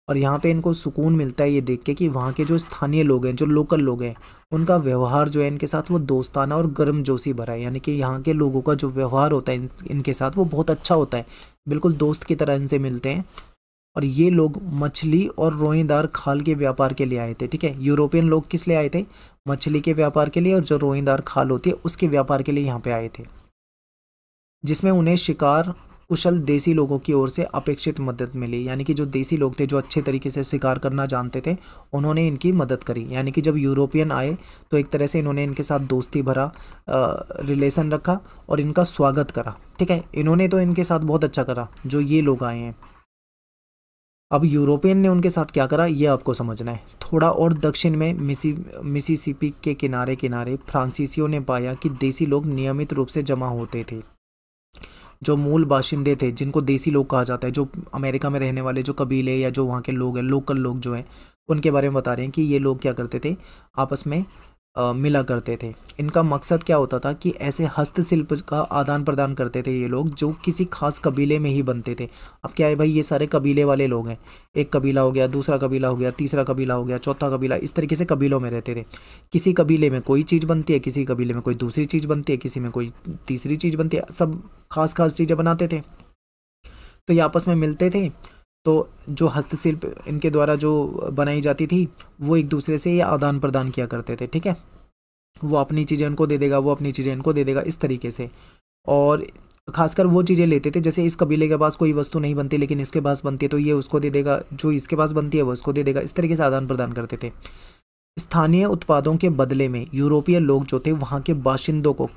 और यहाँ पे इनको सुकून मिलता है ये देख के कि वहाँ के जो स्थानीय लोग हैं, जो लोकल लोग हैं, उनका व्यवहार जो है इनके साथ वो दोस्ताना और गर्मजोशी भरा है। यानी कि यहाँ के लोगों का जो व्यवहार होता है इनके साथ वो बहुत अच्छा होता है, बिल्कुल दोस्त की तरह इनसे मिलते हैं। और ये लोग मछली और रोएदार खाल के व्यापार के लिए आए थे, ठीक है। यूरोपियन लोग किस लिए आए थे? मछली के व्यापार के लिए, और जो रोएदार खाल होती है उसके व्यापार के लिए यहाँ पे आए थे, जिसमें उन्हें शिकार कुशल देसी लोगों की ओर से अपेक्षित मदद मिली। यानी कि जो देसी लोग थे, जो अच्छे तरीके से शिकार करना जानते थे, उन्होंने इनकी मदद करी। यानी कि जब यूरोपियन आए तो एक तरह से इन्होंने इनके साथ दोस्ती भरा रिलेशन रखा और इनका स्वागत करा, ठीक है। इन्होंने तो इनके साथ बहुत अच्छा करा जो ये लोग आए हैं। अब यूरोपियन ने उनके साथ क्या करा ये आपको समझना है। थोड़ा और दक्षिण में मिसिसिपी के किनारे किनारे फ्रांसीसियों ने पाया कि देसी लोग नियमित रूप से जमा होते थे। जो मूल बाशिंदे थे, जिनको देसी लोग कहा जाता है, जो अमेरिका में रहने वाले जो कबीले या जो वहाँ के लोग हैं, लोकल लोग जो हैं, उनके बारे में बता रहे हैं कि ये लोग क्या करते थे, आपस में मिला करते थे। इनका मकसद क्या होता था कि ऐसे हस्तशिल्प का आदान प्रदान करते थे ये लोग जो किसी खास कबीले में ही बनते थे। अब क्या है भाई, ये सारे कबीले वाले लोग हैं, एक कबीला हो गया, दूसरा कबीला हो गया, तीसरा कबीला हो गया, चौथा कबीला, इस तरीके से कबीलों में रहते थे। किसी कबीले में कोई चीज़ बनती है, किसी कबीले में कोई दूसरी चीज़ बनती है, किसी में कोई तीसरी चीज़ बनती है, सब खास खास चीज़ें बनाते थे। तो ये आपस में मिलते थे, तो जो हस्तशिल्प इनके द्वारा जो बनाई जाती थी वो एक दूसरे से ये आदान प्रदान किया करते थे, ठीक है। वो अपनी चीज़ें इनको दे देगा, वो अपनी चीज़ें इनको दे देगा, इस तरीके से। और खासकर वो चीज़ें लेते थे, जैसे इस कबीले के पास कोई वस्तु नहीं बनती लेकिन इसके पास बनती है तो ये उसको दे देगा, जो इसके पास बनती है वो उसको दे देगा, इस तरीके से आदान प्रदान करते थे। स्थानीय उत्पादों के बदले में यूरोपीय लोग जो थे वहाँ के बाशिंदों को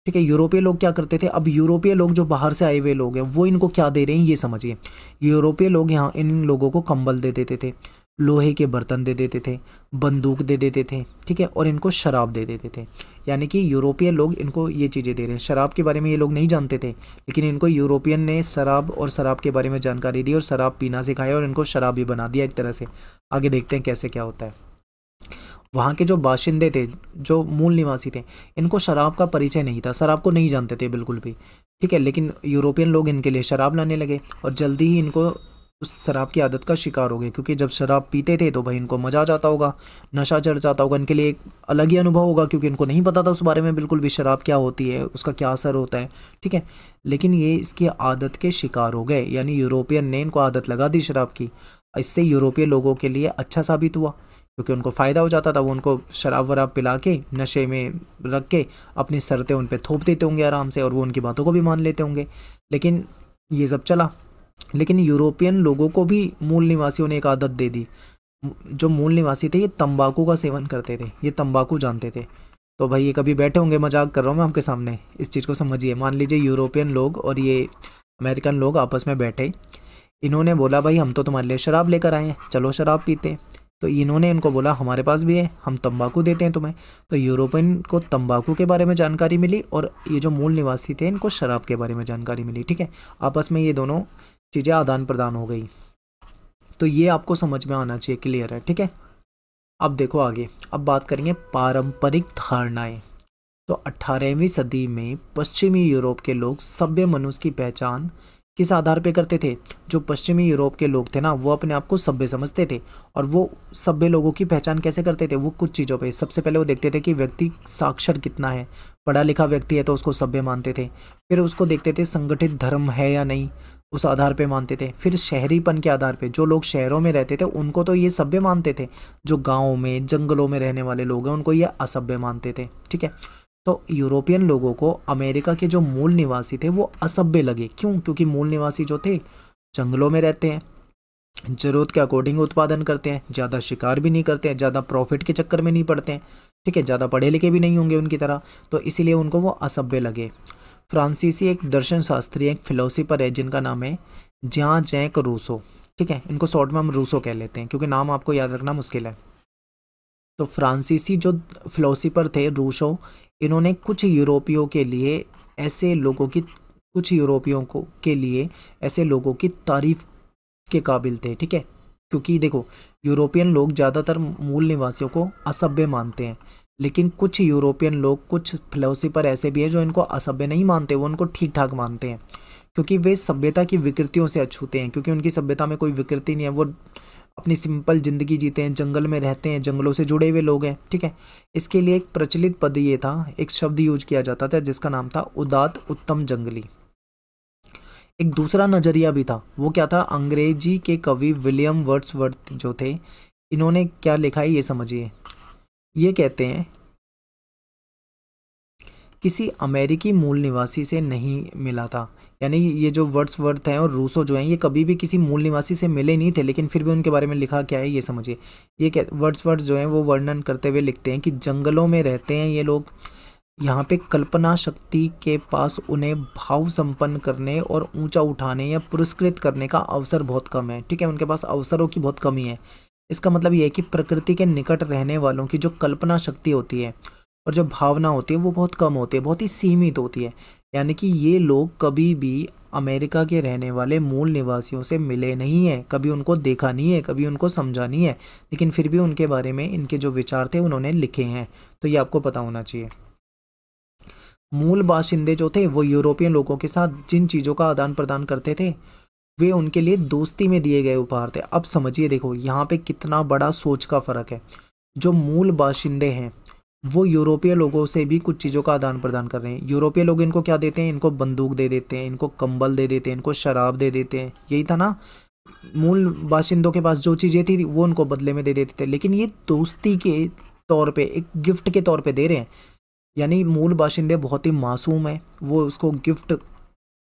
ठीक है। यूरोपीय लोग क्या करते थे, अब यूरोपीय लोग जो बाहर से आए हुए लोग हैं वो इनको क्या दे रहे हैं ये समझिए। यूरोपीय लोग यहाँ इन लोगों को कंबल दे देते थे, लोहे के बर्तन दे देते थे, बंदूक दे देते थे, ठीक है, और इनको शराब दे देते थे। यानी कि यूरोपीय लोग इनको ये चीज़ें दे रहे हैं। शराब के बारे में ये लोग नहीं जानते थे, लेकिन इनको यूरोपियन ने शराब और शराब के बारे में जानकारी दी और शराब पीना सिखाया और इनको शराब भी बना दिया एक तरह से। आगे देखते हैं कैसे क्या होता है। वहाँ के जो बाशिंदे थे, जो मूल निवासी थे, इनको शराब का परिचय नहीं था, शराब को नहीं जानते थे बिल्कुल भी, ठीक है। लेकिन यूरोपियन लोग इनके लिए शराब लाने लगे और जल्दी ही इनको उस शराब की आदत का शिकार हो गए, क्योंकि जब शराब पीते थे तो भाई इनको मज़ा आ जाता होगा, नशा चढ़ जाता होगा, इनके लिए एक अलग ही अनुभव होगा, क्योंकि इनको नहीं पता था उस बारे में बिल्कुल भी, शराब क्या होती है, उसका क्या असर होता है, ठीक है। लेकिन ये इसकी आदत के शिकार हो गए, यानी यूरोपियन ने इनको आदत लगा दी शराब की। इससे यूरोपीय लोगों के लिए अच्छा साबित हुआ, क्योंकि उनको फ़ायदा हो जाता था। वो उनको शराब वराब पिला के नशे में रख के अपनी शर्तें उन पे थोप देते होंगे आराम से, और वो उनकी बातों को भी मान लेते होंगे। लेकिन ये सब चला। लेकिन यूरोपियन लोगों को भी मूल निवासियों ने एक आदत दे दी। जो मूल निवासी थे ये तंबाकू का सेवन करते थे, ये तंबाकू जानते थे। तो भाई ये कभी बैठे होंगे, मजाक कर रहा हूँ मैं आपके सामने, इस चीज़ को समझिए। मान लीजिए यूरोपियन लोग और ये अमेरिकन लोग आपस में बैठे, इन्होंने बोला भाई हम तो तुम्हारे लिए शराब लेकर आए हैं, चलो शराब पीते हैं। तो इन्होंने इनको बोला हमारे पास भी है, हम तंबाकू देते हैं तुम्हें। तो यूरोपियन को तंबाकू के बारे में जानकारी मिली और ये जो मूल निवासी थे इनको शराब के बारे में जानकारी मिली, ठीक है। आपस में ये दोनों चीज़ें आदान प्रदान हो गई। तो ये आपको समझ में आना चाहिए, क्लियर है, ठीक है। अब देखो आगे, अब बात करेंगे पारंपरिक धारणाएं। तो 18वीं सदी में पश्चिमी यूरोप के लोग सभ्य मनुष्य की पहचान किस आधार पे करते थे। जो पश्चिमी यूरोप के लोग थे ना, वो अपने आप को सभ्य समझते थे, और वो सभ्य लोगों की पहचान कैसे करते थे, वो कुछ चीज़ों पे। सबसे पहले वो देखते थे कि व्यक्ति साक्षर कितना है, पढ़ा लिखा व्यक्ति है तो उसको सभ्य मानते थे। फिर उसको देखते थे संगठित धर्म है या नहीं, उस आधार पे मानते थे। फिर शहरीपन के आधार पे, जो लोग शहरों में रहते थे उनको तो ये सभ्य मानते थे, जो गाँव में जंगलों में रहने वाले लोग हैं उनको ये असभ्य मानते थे, ठीक है। तो यूरोपियन लोगों को अमेरिका के जो मूल निवासी थे वो असभ्य लगे। क्यों? क्योंकि मूल निवासी जो थे जंगलों में रहते हैं, जरूरत के अकॉर्डिंग उत्पादन करते हैं, ज़्यादा शिकार भी नहीं करते हैं, ज़्यादा प्रॉफिट के चक्कर में नहीं पड़ते हैं, ठीक है, ज़्यादा पढ़े लिखे भी नहीं होंगे उनकी तरह, तो इसीलिए उनको वो असभ्य लगे। फ्रांसीसी एक दर्शन शास्त्री, एक फिलोसफर है जिनका नाम है ज्यां जैक रूसो, ठीक है, इनको शॉर्ट में हम रूसो कह लेते हैं क्योंकि नाम आपको याद रखना मुश्किल है। तो फ्रांसीसी जो फिलोसफर थे रूसो, इन्होंने कुछ यूरोपियों के लिए ऐसे लोगों की ऐसे लोगों की तारीफ के काबिल थे, ठीक है। क्योंकि देखो यूरोपियन लोग ज़्यादातर मूल निवासियों को असभ्य मानते हैं, लेकिन कुछ यूरोपियन लोग, कुछ फिलोसफर ऐसे भी हैं जो इनको असभ्य नहीं मानते, वो उनको ठीक ठाक मानते हैं, क्योंकि वे सभ्यता की विकृतियों से अछूते हैं, क्योंकि उनकी सभ्यता में कोई विकृति नहीं है, वो अपनी सिंपल जिंदगी जीते हैं, जंगल में रहते हैं, जंगलों से जुड़े हुए लोग हैं, ठीक है। इसके लिए एक प्रचलित पद ये था, एक शब्द यूज किया जाता था जिसका नाम था उदात्त उत्तम जंगली। एक दूसरा नजरिया भी था, वो क्या था, अंग्रेजी के कवि विलियम वर्ड्सवर्थ जो थे, इन्होंने क्या लिखा है ये समझिए। ये कहते हैं किसी अमेरिकी मूल निवासी से नहीं मिला था, यानी ये जो वर्ड्सवर्थ हैं और रूसो जो हैं ये कभी भी किसी मूल निवासी से मिले नहीं थे, लेकिन फिर भी उनके बारे में लिखा क्या है ये समझिए। ये क्या, वर्ड्सवर्थ जो हैं वो वर्णन करते हुए लिखते हैं कि जंगलों में रहते हैं ये लोग, यहाँ पे कल्पना शक्ति के पास उन्हें भाव संपन्न करने और ऊंचा उठाने या पुरस्कृत करने का अवसर बहुत कम है, ठीक है, उनके पास अवसरों की बहुत कमी है। इसका मतलब ये है कि प्रकृति के निकट रहने वालों की जो कल्पना शक्ति होती है और जो भावना होती है वो बहुत कम होती है, बहुत ही सीमित होती है। यानी कि ये लोग कभी भी अमेरिका के रहने वाले मूल निवासियों से मिले नहीं हैं, कभी उनको देखा नहीं है, कभी उनको समझा नहीं है, लेकिन फिर भी उनके बारे में इनके जो विचार थे उन्होंने लिखे हैं, तो ये आपको पता होना चाहिए। मूल बाशिंदे जो थे वो यूरोपियन लोगों के साथ जिन चीज़ों का आदान प्रदान करते थे वे उनके लिए दोस्ती में दिए गए उपहार थे। अब समझिए, देखो यहाँ पे कितना बड़ा सोच का फर्क है। जो मूल बाशिंदे हैं वो यूरोपीय लोगों से भी कुछ चीज़ों का आदान प्रदान कर रहे हैं। यूरोपीय लोग इनको क्या देते हैं, इनको बंदूक दे देते हैं, इनको कंबल दे देते हैं, इनको शराब दे देते हैं, यही था ना। मूल बाशिंदों के पास जो चीज़ें थी वो उनको बदले में दे देते थे, लेकिन ये दोस्ती के तौर पे, एक गिफ्ट के तौर पे दे रहे हैं। यानी मूल बाशिंदे बहुत ही मासूम है, वो उसको गिफ्ट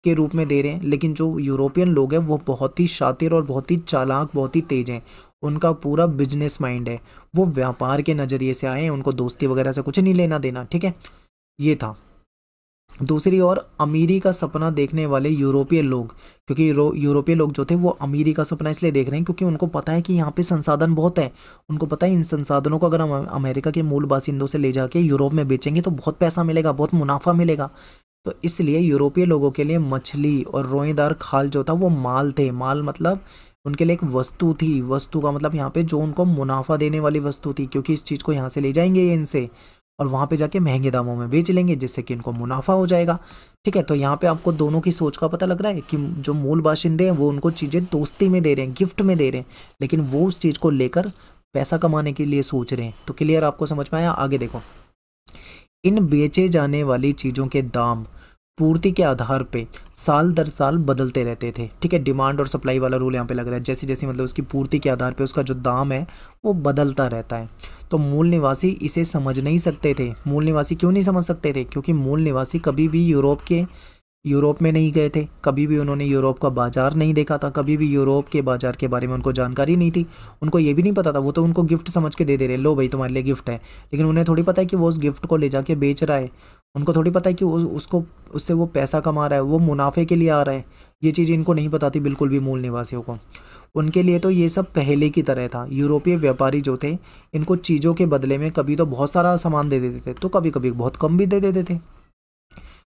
के रूप में दे रहे हैं, लेकिन जो यूरोपियन लोग हैं वो बहुत ही शातिर और बहुत ही चालाक, बहुत ही तेज हैं, उनका पूरा बिजनेस माइंड है, वो व्यापार के नज़रिए से आए हैं, उनको दोस्ती वगैरह से कुछ नहीं लेना देना, ठीक है। ये था। दूसरी ओर अमीरी का सपना देखने वाले यूरोपीय लोग, क्योंकि यूरोपीय लोग जो थे वो अमीरी का सपना इसलिए देख रहे हैं क्योंकि उनको पता है कि यहाँ पे संसाधन बहुत है। उनको पता है इन संसाधनों को अगर हम अमेरिका के मूल बासिंदों से ले जाके यूरोप में बेचेंगे तो बहुत पैसा मिलेगा, बहुत मुनाफा मिलेगा। तो इसलिए यूरोपीय लोगों के लिए मछली और रोएदार खाल जो था वो माल थे। माल मतलब उनके लिए एक वस्तु थी। वस्तु का मतलब यहाँ पे जो उनको मुनाफा देने वाली वस्तु थी, क्योंकि इस चीज़ को यहाँ से ले जाएंगे ये इनसे और वहाँ पे जाके महंगे दामों में बेच लेंगे जिससे कि इनको मुनाफा हो जाएगा। ठीक है, तो यहाँ पे आपको दोनों की सोच का पता लग रहा है कि जो मूल बाशिंदे हैं वो उनको चीज़ें दोस्ती में दे रहे हैं, गिफ्ट में दे रहे हैं, लेकिन वो उस चीज़ को लेकर पैसा कमाने के लिए सोच रहे हैं। तो क्लियर आपको समझ में आया? आगे देखो, इन बेचे जाने वाली चीज़ों के दाम पूर्ति के आधार पे साल दर साल बदलते रहते थे। ठीक है, डिमांड और सप्लाई वाला रूल यहाँ पे लग रहा है। जैसे जैसे मतलब उसकी पूर्ति के आधार पे उसका जो दाम है वो बदलता रहता है। तो मूल निवासी इसे समझ नहीं सकते थे। मूल निवासी क्यों नहीं समझ सकते थे? क्योंकि मूल निवासी कभी भी यूरोप में नहीं गए थे, कभी भी उन्होंने यूरोप का बाजार नहीं देखा था, कभी भी यूरोप के बाजार के बारे में उनको जानकारी नहीं थी। उनको ये भी नहीं पता था, वो तो उनको गिफ्ट समझ के दे रहे, लो भाई तुम्हारे लिए गिफ्ट है, लेकिन उन्हें थोड़ी पता है कि वो उस गिफ्ट को ले जाके बेच रहा है। उनको थोड़ी पता है कि उससे वो पैसा कमा रहा है, वो मुनाफे के लिए आ रहा है। ये चीज़ इनको नहीं पता थी बिल्कुल भी मूल निवासियों को। उनके लिए तो ये सब पहले की तरह था। यूरोपीय व्यापारी जो थे इनको चीज़ों के बदले में कभी तो बहुत सारा सामान दे देते थे, तो कभी कभी बहुत कम भी दे देते थे।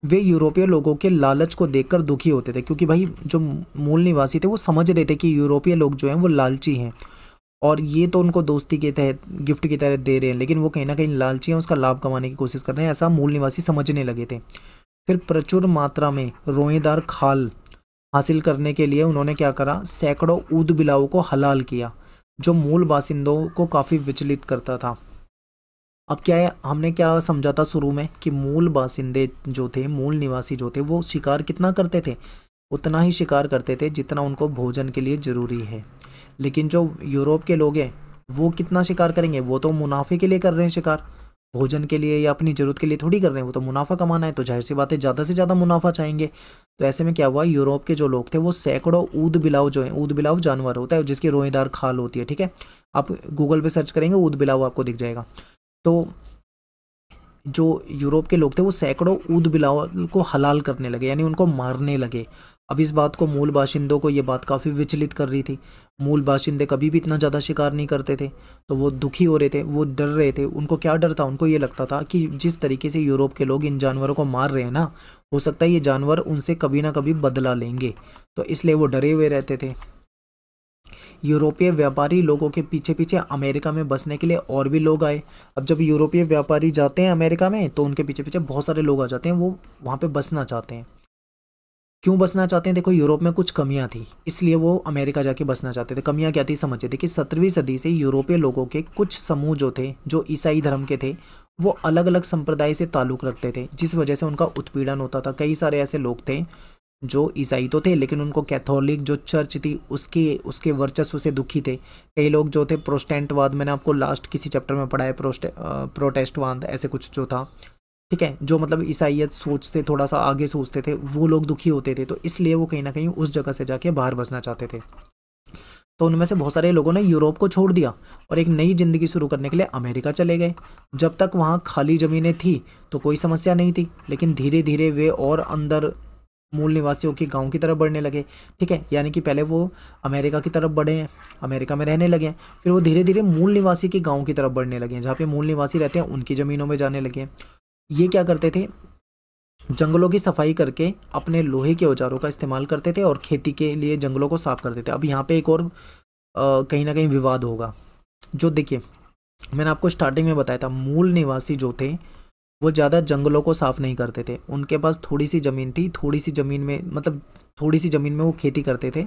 वे यूरोपीय लोगों के लालच को देखकर दुखी होते थे, क्योंकि भाई जो मूल निवासी थे वो समझ रहे थे कि यूरोपीय लोग जो हैं वो लालची हैं और ये तो उनको दोस्ती के तहत गिफ्ट की तरह दे रहे हैं, लेकिन वो कहीं ना कहीं लालची हैं, उसका लाभ कमाने की कोशिश कर रहे हैं, ऐसा मूल निवासी समझने लगे थे। फिर प्रचुर मात्रा में रोएदार खाल हासिल करने के लिए उन्होंने क्या करा, सैकड़ों ऊद बिलावों को हलाल किया, जो मूल बासिंदों को काफ़ी विचलित करता था। अब क्या है, हमने क्या समझा था शुरू में कि मूल बासिंदे जो थे, मूल निवासी जो थे, वो शिकार कितना करते थे? उतना ही शिकार करते थे जितना उनको भोजन के लिए ज़रूरी है। लेकिन जो यूरोप के लोग हैं वो कितना शिकार करेंगे? वो तो मुनाफे के लिए कर रहे हैं शिकार, भोजन के लिए या अपनी ज़रूरत के लिए थोड़ी कर रहे हैं। वो तो मुनाफा कमाना है, तो जाहिर सी बात है ज़्यादा से ज़्यादा मुनाफा चाहेंगे। तो ऐसे में क्या हुआ, यूरोप के जो लोग थे वो सैकड़ों ऊद बिलाव जो है, ऊद बिलाव जानवर होता है जिसकी रोएदार खाल होती है। ठीक है, आप गूगल पे सर्च करेंगे ऊद बिलाव आपको दिख जाएगा। तो जो यूरोप के लोग थे वो सैकड़ों ऊद बिलावल को हलाल करने लगे, यानी उनको मारने लगे। अब इस बात को मूल बाशिंदों को ये बात काफ़ी विचलित कर रही थी। मूल बाशिंदे कभी भी इतना ज़्यादा शिकार नहीं करते थे, तो वो दुखी हो रहे थे, वो डर रहे थे। उनको क्या डर था? उनको ये लगता था कि जिस तरीके से यूरोप के लोग इन जानवरों को मार रहे हैं ना, हो सकता है ये जानवर उनसे कभी ना कभी बदला लेंगे, तो इसलिए वो डरे हुए रहते थे। यूरोपीय व्यापारी लोगों के पीछे पीछे अमेरिका में बसने के लिए और भी लोग आए। अब जब यूरोपीय व्यापारी जाते हैं अमेरिका में तो उनके पीछे पीछे बहुत सारे लोग आ जाते हैं, वो वहाँ पे बसना चाहते हैं। क्यों बसना चाहते हैं? देखो, यूरोप में कुछ कमियां थी, इसलिए वो अमेरिका जाके बसना चाहते थे। कमियां क्या थी समझते थे कि 17वीं सदी से यूरोपीय लोगों के कुछ समूह जो थे, जो ईसाई धर्म के थे, वो अलग अलग संप्रदाय से ताल्लुक़ रखते थे, जिस वजह से उनका उत्पीड़न होता था। कई सारे ऐसे लोग थे जो ईसाई तो थे लेकिन उनको कैथोलिक जो चर्च थी उसके उसके वर्चस्व से दुखी थे। कई लोग जो थे प्रोटेस्टेंटवाद, मैंने आपको लास्ट किसी चैप्टर में पढ़ा है, प्रोटेस्टवाद ऐसे कुछ जो था, ठीक है, जो मतलब ईसाइयत सोच से थोड़ा सा आगे सोचते थे, वो लोग दुखी होते थे। तो इसलिए वो कहीं ना कहीं उस जगह से जाके बाहर बसना चाहते थे। तो उनमें से बहुत सारे लोगों ने यूरोप को छोड़ दिया और एक नई ज़िंदगी शुरू करने के लिए अमेरिका चले गए। जब तक वहाँ खाली ज़मीनें थी तो कोई समस्या नहीं थी, लेकिन धीरे धीरे वे और अंदर मूल निवासियों के गांव की तरफ बढ़ने लगे। ठीक है, यानी कि पहले वो अमेरिका की तरफ बढ़े हैं, अमेरिका में रहने लगे हैं, फिर वो धीरे धीरे मूल निवासी के गांव की तरफ बढ़ने लगे हैं, जहाँ पे मूल निवासी रहते हैं उनकी ज़मीनों में जाने लगे हैं। ये क्या करते थे, जंगलों की सफाई करके अपने लोहे के औजारों का इस्तेमाल करते थे और खेती के लिए जंगलों को साफ करते थे। अब यहाँ पे एक और कहीं ना कहीं विवाद होगा। जो देखिए, मैंने आपको स्टार्टिंग में बताया था, मूल निवासी जो थे वो ज़्यादा जंगलों को साफ़ नहीं करते थे। उनके पास थोड़ी सी ज़मीन थी, थोड़ी सी ज़मीन में मतलब थोड़ी सी ज़मीन में वो खेती करते थे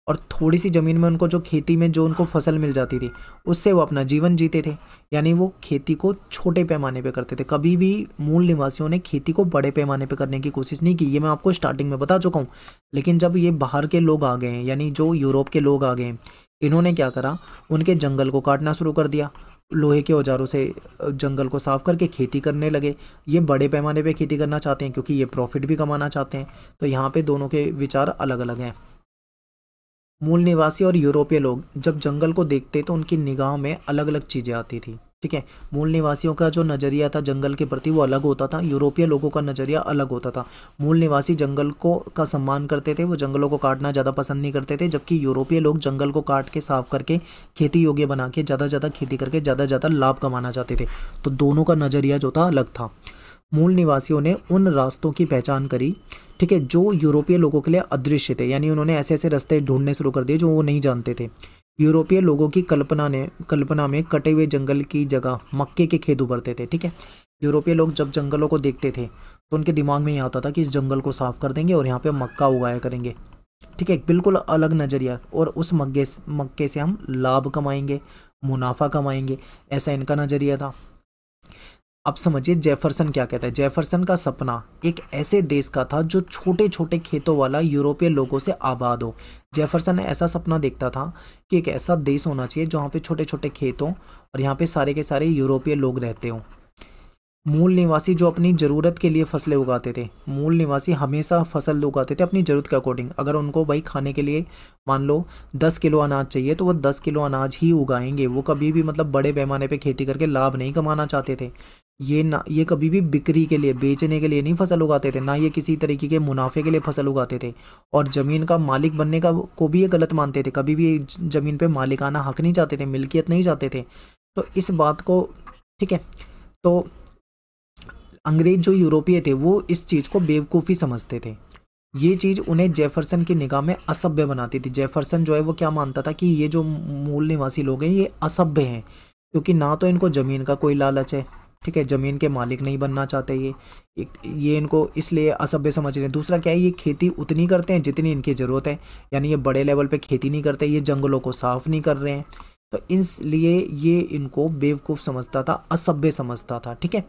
और थोड़ी सी ज़मीन में उनको जो खेती में जो उनको फसल मिल जाती थी उससे वो अपना जीवन जीते थे। यानी वो खेती को छोटे पैमाने पे करते थे। कभी भी मूल निवासियों ने खेती को बड़े पैमाने पे करने की कोशिश नहीं की, ये मैं आपको स्टार्टिंग में बता चुका हूँ। लेकिन जब ये बाहर के लोग आ गए हैं, यानी जो यूरोप के लोग आ गए हैं, इन्होंने क्या करा, उनके जंगल को काटना शुरू कर दिया, लोहे के औजारों से जंगल को साफ करके खेती करने लगे। ये बड़े पैमाने पे खेती करना चाहते हैं क्योंकि ये प्रॉफिट भी कमाना चाहते हैं। तो यहाँ पे दोनों के विचार अलग अलग हैं। मूल निवासी और यूरोपीय लोग जब जंगल को देखते तो उनकी निगाह में अलग अलग चीज़ें आती थी। ठीक है। मूल निवासियों का जो नज़रिया था जंगल के प्रति वो अलग होता था, यूरोपीय लोगों का नज़रिया अलग होता था। मूल निवासी जंगल को का सम्मान करते थे, वो जंगलों को काटना ज़्यादा पसंद नहीं करते थे, जबकि यूरोपीय लोग जंगल को काट के साफ करके खेती योग्य बना के ज़्यादा ज़्यादा खेती करके ज़्यादा ज़्यादा लाभ कमाना चाहते थे। तो दोनों का नज़रिया जो था अलग था। मूल निवासियों ने उन रास्तों की पहचान करी, ठीक है, जो यूरोपीय लोगों के लिए अदृश्य थे, यानी उन्होंने ऐसे ऐसे रास्ते ढूंढने शुरू कर दिए जो वो नहीं जानते थे। यूरोपीय लोगों की कल्पना में कटे हुए जंगल की जगह मक्के के खेत उभरते थे, ठीक है। यूरोपीय लोग जब जंगलों को देखते थे तो उनके दिमाग में ये आता था कि इस जंगल को साफ कर देंगे और यहाँ पे मक्का उगाया करेंगे, ठीक है। बिल्कुल अलग नज़रिया, और उस मक्के से हम लाभ कमाएंगे, मुनाफा कमाएंगे, ऐसा इनका नज़रिया था। अब समझिए जेफरसन क्या कहता है। जेफरसन का सपना एक ऐसे देश का था जो छोटे छोटे खेतों वाला यूरोपीय लोगों से आबाद हो। जेफरसन ने ऐसा सपना देखता था कि एक ऐसा देश होना चाहिए जहाँ पे छोटे छोटे खेत हों और यहाँ पे सारे के सारे यूरोपीय लोग रहते हों। मूल निवासी जो अपनी ज़रूरत के लिए फसलें उगाते थे, मूल निवासी हमेशा फसल उगाते थे अपनी ज़रूरत के अकॉर्डिंग। अगर उनको भाई खाने के लिए मान लो 10 किलो अनाज चाहिए तो वो 10 किलो अनाज ही उगाएंगे। वो कभी भी मतलब बड़े पैमाने पे खेती करके लाभ नहीं कमाना चाहते थे। ये कभी भी बिक्री के लिए, बेचने के लिए नहीं फसल उगाते थे, ना ये किसी तरीके के मुनाफे के लिए फसल उगाते थे। और ज़मीन का मालिक बनने का को भी ये गलत मानते थे, कभी भी ज़मीन पे मालिकाना हक नहीं चाहते थे, मिल्कियत नहीं चाहते थे। तो इस बात को, ठीक है, तो अंग्रेज जो यूरोपीय थे वो इस चीज़ को बेवकूफ़ी समझते थे। ये चीज़ उन्हें जेफरसन की निगाह में असभ्य बनाती थी। जेफरसन जो है वो क्या मानता था कि ये जो मूल निवासी लोग हैं ये असभ्य हैं, क्योंकि ना तो इनको ज़मीन का कोई लालच है, ठीक है, ज़मीन के मालिक नहीं बनना चाहते ये इनको इसलिए असभ्य समझ रहे हैं। दूसरा क्या है, ये खेती उतनी करते हैं जितनी इनकी ज़रूरत है, यानी ये बड़े लेवल पे खेती नहीं करते, ये जंगलों को साफ नहीं कर रहे हैं। तो इसलिए ये इनको बेवकूफ़ समझता था, असभ्य समझता था, ठीक है।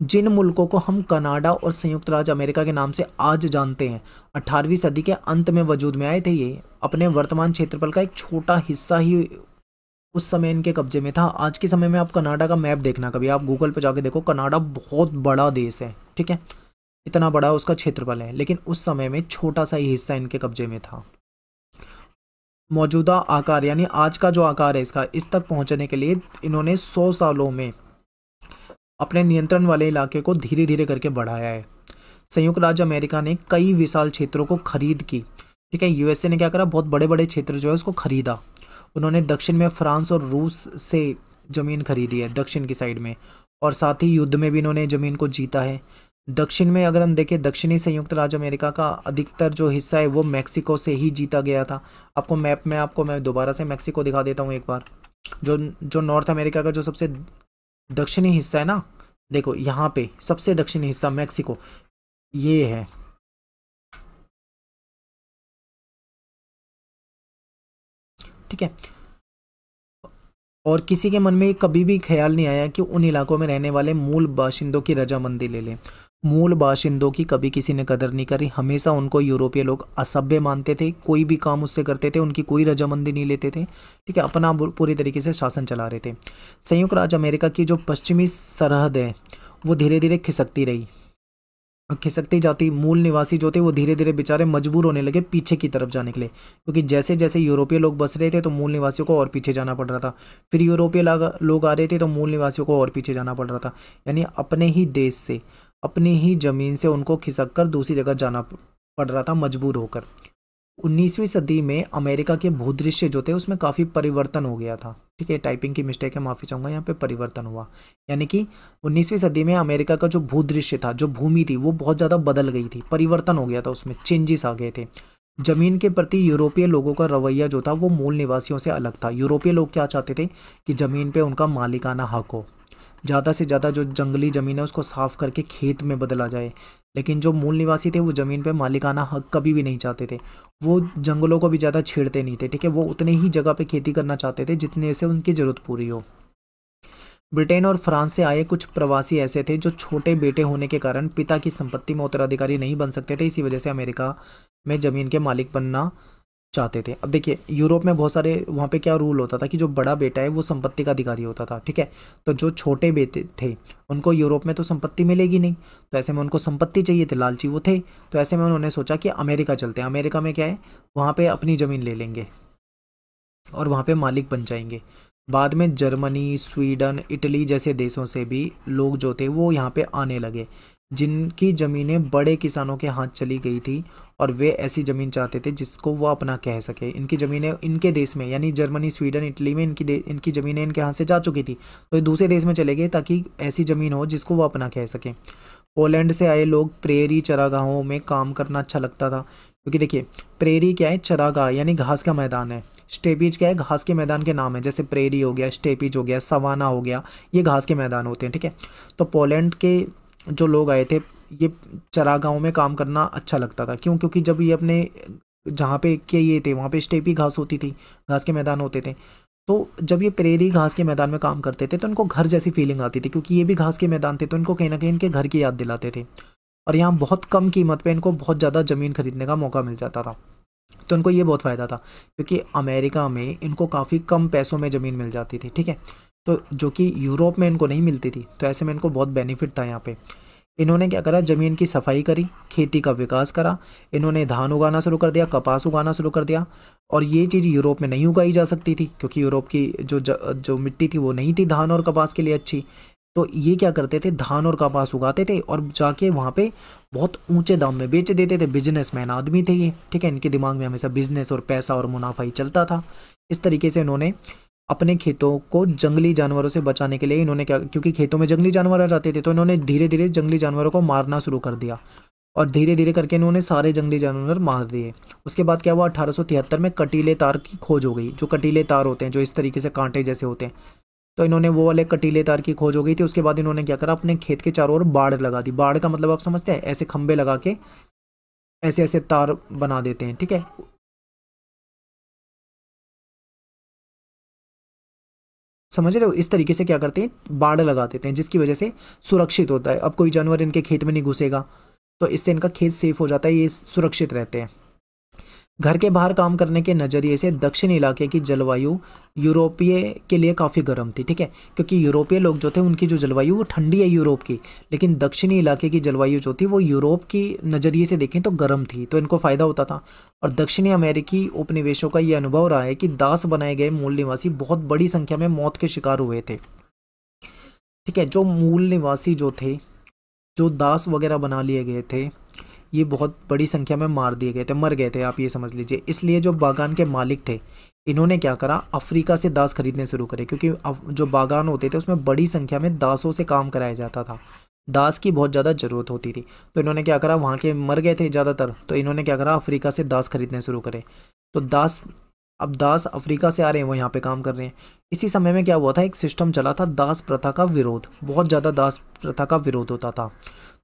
जिन मुल्कों को हम कनाडा और संयुक्त राज्य अमेरिका के नाम से आज जानते हैं, 18वीं सदी के अंत में वजूद में आए थे। ये अपने वर्तमान क्षेत्रफल का एक छोटा हिस्सा ही उस समय इनके कब्जे में था। आज के समय में आप कनाडा का मैप देखना, कभी आप गूगल पे जाके देखो, कनाडा बहुत बड़ा देश है, ठीक है, इतना बड़ा उसका क्षेत्रफल है, लेकिन उस समय में छोटा सा ही हिस्सा इनके कब्जे में था। मौजूदा आकार यानी आज का जो आकार है इसका, इस तक पहुंचने के लिए इन्होंने 100 सालों में अपने नियंत्रण वाले इलाके को धीरे धीरे करके बढ़ाया है। संयुक्त राज्य अमेरिका ने कई विशाल क्षेत्रों को खरीद की, ठीक है। यूएसए ने क्या करा, बहुत बड़े बड़े क्षेत्र जो है उसको खरीदा। उन्होंने दक्षिण में फ्रांस और रूस से ज़मीन खरीदी है दक्षिण की साइड में, और साथ ही युद्ध में भी इन्होंने ज़मीन को जीता है। दक्षिण में अगर हम देखें, दक्षिणी संयुक्त राज्य अमेरिका का अधिकतर जो हिस्सा है वो मैक्सिको से ही जीता गया था। आपको मैप में मैं दोबारा से मैक्सिको दिखा देता हूँ एक बार। जो नॉर्थ अमेरिका का जो सबसे दक्षिणी हिस्सा है ना, देखो यहाँ पे सबसे दक्षिणी हिस्सा मैक्सिको ये है, ठीक है। और किसी के मन में कभी भी ख्याल नहीं आया कि उन इलाकों में रहने वाले मूल बाशिंदों की रजामंदी ले लें। मूल बाशिंदों की कभी किसी ने कदर नहीं करी, हमेशा उनको यूरोपीय लोग असभ्य मानते थे, कोई भी काम उससे करते थे उनकी कोई रजामंदी नहीं लेते थे, ठीक है, अपना पूरी तरीके से शासन चला रहे थे। संयुक्त राज्य अमेरिका की जो पश्चिमी सरहद है वो धीरे धीरे खिसकती जाती। मूल निवासी जो थे वो धीरे धीरे बेचारे मजबूर होने लगे पीछे की तरफ जाने के लिए, क्योंकि जैसे जैसे यूरोपीय लोग बस रहे थे तो मूल निवासियों को और पीछे जाना पड़ रहा था। फिर यूरोपीय लोग आ रहे थे तो मूल निवासियों को और पीछे जाना पड़ रहा था, यानी अपने ही देश से, अपनी ही ज़मीन से उनको खिसक कर दूसरी जगह जाना पड़ रहा था मजबूर होकर। 19वीं सदी में अमेरिका के भूदृश्य जो थे उसमें काफ़ी परिवर्तन हो गया था, ठीक है, टाइपिंग की मिस्टेक है, माफ़ी चाहूँगा, यहाँ पे परिवर्तन हुआ। यानी कि 19वीं सदी में अमेरिका का जो भूदृश्य था, जो भूमि थी, वो बहुत ज़्यादा बदल गई थी, परिवर्तन हो गया था, उसमें चेंजेस आ गए थे। ज़मीन के प्रति यूरोपीय लोगों का रवैया जो था वो मूल निवासियों से अलग था। यूरोपीय लोग क्या चाहते थे कि ज़मीन पर उनका मालिकाना हक हो, ज़्यादा से ज़्यादा जो जंगली ज़मीन है उसको साफ करके खेत में बदला जाए। लेकिन जो मूल निवासी थे वो ज़मीन पे मालिकाना हक कभी भी नहीं चाहते थे, वो जंगलों को भी ज़्यादा छेड़ते नहीं थे, ठीक है, वो उतने ही जगह पे खेती करना चाहते थे जितने से उनकी ज़रूरत पूरी हो। ब्रिटेन और फ्रांस से आए कुछ प्रवासी ऐसे थे जो छोटे बेटे होने के कारण पिता की संपत्ति में उत्तराधिकारी नहीं बन सकते थे, इसी वजह से अमेरिका में ज़मीन के मालिक बनना चाहते थे। अब देखिए यूरोप में बहुत सारे वहाँ पे क्या रूल होता था कि जो बड़ा बेटा है वो संपत्ति का अधिकारी होता था, ठीक है, तो जो छोटे बेटे थे उनको यूरोप में तो संपत्ति मिलेगी नहीं, तो ऐसे में उनको संपत्ति चाहिए थे, लालची वो थे, तो ऐसे में उन्होंने सोचा कि अमेरिका चलते हैं। अमेरिका में क्या है, वहाँ पे अपनी ज़मीन ले लेंगे और वहाँ पे मालिक बन जाएंगे। बाद में जर्मनी, स्वीडन, इटली जैसे देशों से भी लोग जो थे वो यहाँ पे आने लगे, जिनकी ज़मीनें बड़े किसानों के हाथ चली गई थी और वे ऐसी ज़मीन चाहते थे जिसको वो अपना कह सके। इनकी ज़मीनें इनके देश में यानी जर्मनी, स्वीडन, इटली में इनकी ज़मीनें इनके हाथ से जा चुकी थी, तो ये दूसरे देश में चले गए ताकि ऐसी ज़मीन हो जिसको वो अपना कह सकें। पोलैंड से आए लोग प्रेरी चरागाहों में काम करना अच्छा लगता था, क्योंकि देखिए प्रेरी क्या है, चरागाह यानी घास का मैदान है। स्टेपीज क्या है, घास के मैदान के नाम है, जैसे प्रेरी हो गया, स्टेपीज हो गया, सवाना हो गया, ये घास के मैदान होते हैं, ठीक है। तो पोलैंड के जो लोग आए थे, ये चरागाहों में काम करना अच्छा लगता था। क्यों? क्योंकि जब ये अपने जहाँ पे के ये थे वहाँ पे स्टेपी घास होती थी, घास के मैदान होते थे, तो जब ये प्रेरी घास के मैदान में काम करते थे तो उनको घर जैसी फीलिंग आती थी, क्योंकि ये भी घास के मैदान थे तो इनको कहीं ना कहीं इनके घर की याद दिलाते थे। और यहाँ बहुत कम कीमत पे इनको बहुत ज़्यादा ज़मीन खरीदने का मौका मिल जाता था, तो इनको ये बहुत फ़ायदा था, क्योंकि अमेरिका में इनको काफ़ी कम पैसों में ज़मीन मिल जाती थी, ठीक है, तो जो कि यूरोप में इनको नहीं मिलती थी, तो ऐसे में इनको बहुत बेनिफिट था यहाँ पे। इन्होंने क्या करा, ज़मीन की सफाई करी, खेती का विकास करा, इन्होंने धान उगाना शुरू कर दिया, कपास उगाना शुरू कर दिया। और ये चीज़ यूरोप में नहीं उगाई जा सकती थी, क्योंकि यूरोप की जो मिट्टी थी वो नहीं थी धान और कपास के लिए अच्छी। तो ये क्या करते थे, धान और कपास उगाते थे और जाके वहाँ पे बहुत ऊंचे दाम में बेच देते थे। बिजनेसमैन आदमी थे ये, ठीक है, इनके दिमाग में हमेशा बिजनेस और पैसा और मुनाफा ही चलता था। इस तरीके से इन्होंने अपने खेतों को जंगली जानवरों से बचाने के लिए इन्होंने क्या, क्योंकि खेतों में जंगली जानवर आ जाते थे, तो इन्होंने धीरे धीरे जंगली जानवरों को मारना शुरू कर दिया और धीरे धीरे करके इन्होंने सारे जंगली जानवर मार दिए। उसके बाद क्या हुआ, 1873 में कटीले तार की खोज हो गई। जो कटीले तार होते हैं जो इस तरीके से कांटे जैसे होते हैं, तो इन्होंने वो वाले कटीले तार की खोज हो गई थी। उसके बाद इन्होंने क्या करा, अपने खेत के चारों ओर बाड़ लगा दी। बाड़ का मतलब आप समझते हैं, ऐसे खंबे लगा के ऐसे ऐसे तार बना देते हैं, ठीक है। समझ रहे हो, इस तरीके से क्या करते हैं, बाड़ लगा देते हैं, जिसकी वजह से सुरक्षित होता है। अब कोई जानवर इनके खेत में नहीं घुसेगा, तो इससे इनका खेत सेफ हो जाता है, ये सुरक्षित रहते हैं। घर के बाहर काम करने के नज़रिए से दक्षिण इलाके की जलवायु यूरोपीय के लिए काफ़ी गर्म थी, ठीक है, क्योंकि यूरोपीय लोग जो थे उनकी जो जलवायु वो ठंडी है यूरोप की, लेकिन दक्षिणी इलाके की जलवायु जो थी वो यूरोप की नज़रिए से देखें तो गर्म थी, तो इनको फ़ायदा होता था। और दक्षिणी अमेरिकी उपनिवेशों का ये अनुभव रहा है कि दास बनाए गए मूल निवासी बहुत बड़ी संख्या में मौत के शिकार हुए थे, ठीक है। जो मूल निवासी जो थे, जो दास वगैरह बना लिए गए थे, ये बहुत बड़ी संख्या में मार दिए गए थे, मर गए थे, आप ये समझ लीजिए। इसलिए जो बागान के मालिक थे, इन्होंने क्या करा, अफ्रीका से दास खरीदने शुरू करे, क्योंकि जो बागान होते थे उसमें बड़ी संख्या में दासों से काम कराया जाता था, दास की बहुत ज़्यादा ज़रूरत होती थी। तो इन्होंने क्या करा, वहाँ के मर गए थे ज़्यादातर, तो इन्होंने क्या करा, अफ्रीका से दास खरीदने शुरू करे। तो दास, अब दास अफ्रीका से आ रहे हैं, वो यहाँ पे काम कर रहे हैं। इसी समय में क्या हुआ था, एक सिस्टम चला था दास प्रथा का विरोध, बहुत ज़्यादा दास प्रथा का विरोध होता था।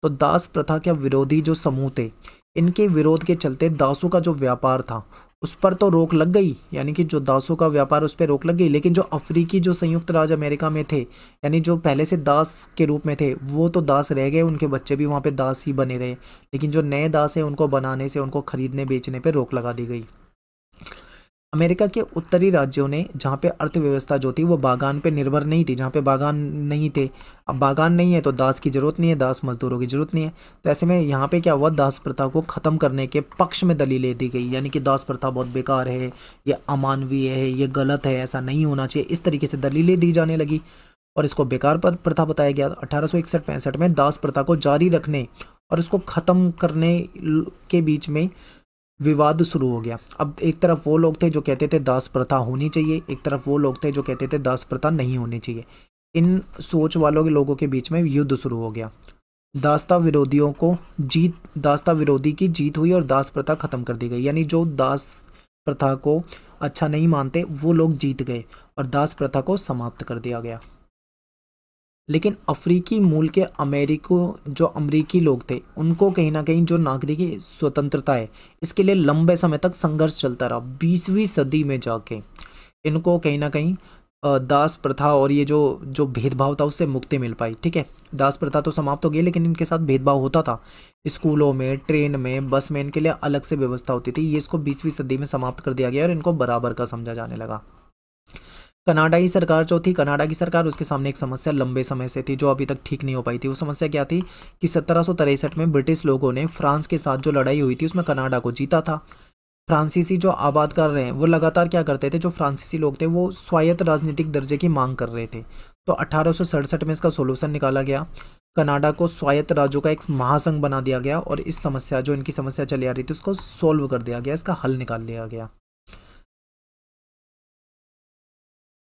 तो दास प्रथा के विरोधी जो समूह थे, इनके विरोध के चलते दासों का जो व्यापार था उस पर तो रोक लग गई, यानी कि जो दासों का व्यापार उस पर रोक लग गई, लेकिन जो अफ्रीकी जो संयुक्त राज्य अमेरिका में थे, यानी जो पहले से दास के रूप में थे, वो तो दास रह गए, उनके बच्चे भी वहाँ पे दास ही बने रहे, लेकिन जो नए दास है उनको बनाने से, उनको खरीदने बेचने पर रोक लगा दी गई। अमेरिका के उत्तरी राज्यों ने, जहाँ पे अर्थव्यवस्था जो थी वो बागान पे निर्भर नहीं थी, जहाँ पे बागान नहीं थे, अब बागान नहीं है तो दास की ज़रूरत नहीं है, दास मजदूरों की ज़रूरत नहीं है, तो ऐसे में यहाँ पे क्या हुआ, दास प्रथा को ख़त्म करने के पक्ष में दलीलें दी गई, यानी कि दास प्रथा बहुत बेकार है, ये अमानवीय है, ये गलत है, ऐसा नहीं होना चाहिए, इस तरीके से दलीलें दी जाने लगी और इसको बेकार पर प्रथा बताया गया। 1861-65 में दास प्रथा को जारी रखने और उसको ख़त्म करने के बीच में विवाद शुरू हो गया। अब एक तरफ वो लोग थे जो कहते थे दास प्रथा होनी चाहिए, एक तरफ वो लोग थे जो कहते थे दास प्रथा नहीं होनी चाहिए। इन सोच वालों के लोगों के बीच में युद्ध शुरू हो गया। दासता विरोधियों को दासता विरोधी की जीत हुई और दास प्रथा खत्म कर दी गई, यानी जो दास प्रथा को अच्छा नहीं मानते वो लोग जीत गए और दास प्रथा को समाप्त कर दिया गया। लेकिन अफ्रीकी मूल के जो अमरीकी लोग थे, उनको कहीं ना कहीं जो नागरिकी स्वतंत्रता है, इसके लिए लंबे समय तक संघर्ष चलता रहा। 20वीं सदी में जाके इनको कहीं ना कहीं दास प्रथा और ये जो भेदभाव था उससे मुक्ति मिल पाई, ठीक है। दास प्रथा तो समाप्त हो गई, लेकिन इनके साथ भेदभाव होता था, स्कूलों में, ट्रेन में, बस में, इनके लिए अलग से व्यवस्था होती थी। ये इसको 20वीं सदी में समाप्त कर दिया गया और इनको बराबर का समझा जाने लगा। कनाडा की सरकार जो थी, कनाडा की सरकार, उसके सामने एक समस्या लंबे समय से थी जो अभी तक ठीक नहीं हो पाई थी। वो समस्या क्या थी कि 1763 में ब्रिटिश लोगों ने फ्रांस के साथ जो लड़ाई हुई थी उसमें कनाडा को जीता था। फ्रांसीसी जो आबाद कर रहे हैं वो लगातार क्या करते थे, जो फ्रांसीसी लोग थे वो स्वायत्त राजनीतिक दर्जे की मांग कर रहे थे। तो 1867 में इसका सोल्यूशन निकाला गया। कनाडा को स्वायत्त राज्यों का एक महासंघ बना दिया गया और इस समस्या, जो इनकी समस्या चली आ रही थी, उसको सोल्व कर दिया गया, इसका हल निकाल लिया गया।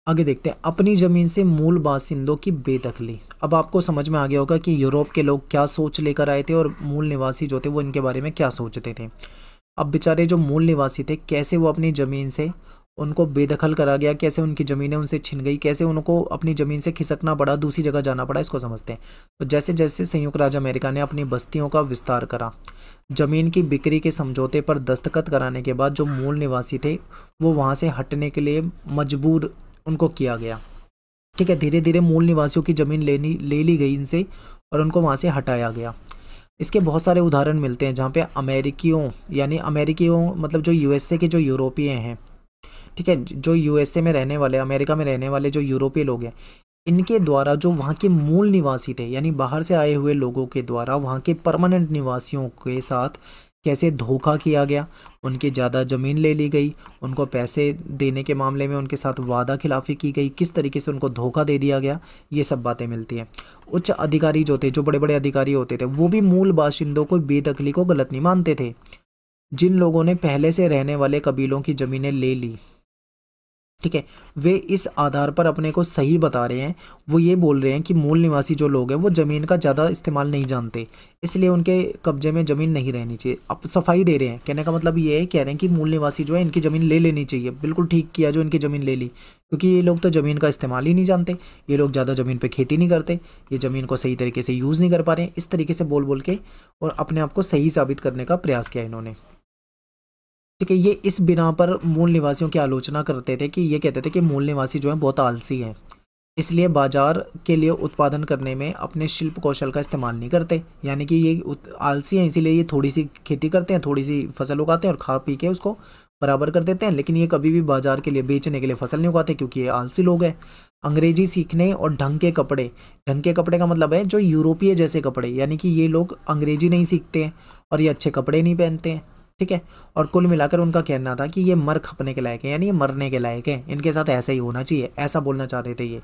आगे देखते हैं, अपनी जमीन से मूल बासिंदों की बेदखली। अब आपको समझ में आ गया होगा कि यूरोप के लोग क्या सोच लेकर आए थे और मूल निवासी जो थे वो इनके बारे में क्या सोचते थे। अब बेचारे जो मूल निवासी थे, कैसे वो अपनी ज़मीन से उनको बेदखल करा गया, कैसे उनकी ज़मीनें उनसे छिन गई, कैसे उनको अपनी ज़मीन से खिसकना पड़ा, दूसरी जगह जाना पड़ा, इसको समझते हैं। तो जैसे जैसे संयुक्त राज्य अमेरिका ने अपनी बस्तियों का विस्तार करा, ज़मीन की बिक्री के समझौते पर दस्तखत कराने के बाद जो मूल निवासी थे वो वहाँ से हटने के लिए मजबूर उनको किया गया। ठीक है, धीरे धीरे मूल निवासियों की ज़मीन ले ली गई इनसे और उनको वहाँ से हटाया गया। इसके बहुत सारे उदाहरण मिलते हैं जहाँ पे अमेरिकियों, यानी अमेरिकियों मतलब जो यूएसए के जो यूरोपीय हैं, ठीक है, जो यूएसए में रहने वाले, अमेरिका में रहने वाले जो यूरोपीय लोग हैं, इनके द्वारा जो वहाँ के मूल निवासी थे, यानी बाहर से आए हुए लोगों के द्वारा वहाँ के परमानेंट निवासियों के साथ कैसे धोखा किया गया, उनकी ज़्यादा ज़मीन ले ली गई, उनको पैसे देने के मामले में उनके साथ वादा खिलाफ़ी की गई, किस तरीके से उनको धोखा दे दिया गया, ये सब बातें मिलती हैं। उच्च अधिकारी जो थे, जो बड़े बड़े अधिकारी होते थे, वो भी मूल बाशिंदों को बेदखली को गलत नहीं मानते थे। जिन लोगों ने पहले से रहने वाले कबीलों की ज़मीनें ले ली, ठीक है, वे इस आधार पर अपने को सही बता रहे हैं, वो ये बोल रहे हैं कि मूल निवासी जो लोग हैं वो ज़मीन का ज़्यादा इस्तेमाल नहीं जानते, इसलिए उनके कब्जे में ज़मीन नहीं रहनी चाहिए। अब सफाई दे रहे हैं, कहने का मतलब ये है, कह रहे हैं कि मूल निवासी जो है इनकी ज़मीन ले लेनी चाहिए। बिल्कुल ठीक किया जो इनकी ज़मीन ले ली, क्योंकि ये लोग तो ज़मीन का इस्तेमाल ही नहीं जानते, ये लोग ज़्यादा ज़मीन पर खेती नहीं करते, ये ज़मीन को सही तरीके से यूज़ नहीं कर पा रहे हैं। इस तरीके से बोल बोल के और अपने आप को सही साबित करने का प्रयास किया इन्होंने। ठीक है, ये इस बिना पर मूल निवासियों की आलोचना करते थे कि ये कहते थे कि मूल निवासी जो है बहुत आलसी हैं, इसलिए बाजार के लिए उत्पादन करने में अपने शिल्प कौशल का इस्तेमाल नहीं करते, यानी कि ये आलसी हैं, इसीलिए ये थोड़ी सी खेती करते हैं, थोड़ी सी फसल उगाते हैं और खा पी के उसको बराबर कर देते हैं, लेकिन ये कभी भी बाजार के लिए बेचने के लिए फसल नहीं उगाते, क्योंकि ये आलसी लोग हैं। अंग्रेजी सीखने और ढंग के कपड़े, ढंग के कपड़े का मतलब है जो यूरोपीय जैसे कपड़े, यानी कि ये लोग अंग्रेजी नहीं सीखते हैं और ये अच्छे कपड़े नहीं पहनते हैं। ठीक है, और कुल मिलाकर उनका कहना था कि ये मर खपने के लायक है, यानी ये मरने के लायक है, इनके साथ ऐसा ही होना चाहिए, ऐसा बोलना चाह रहे थे ये।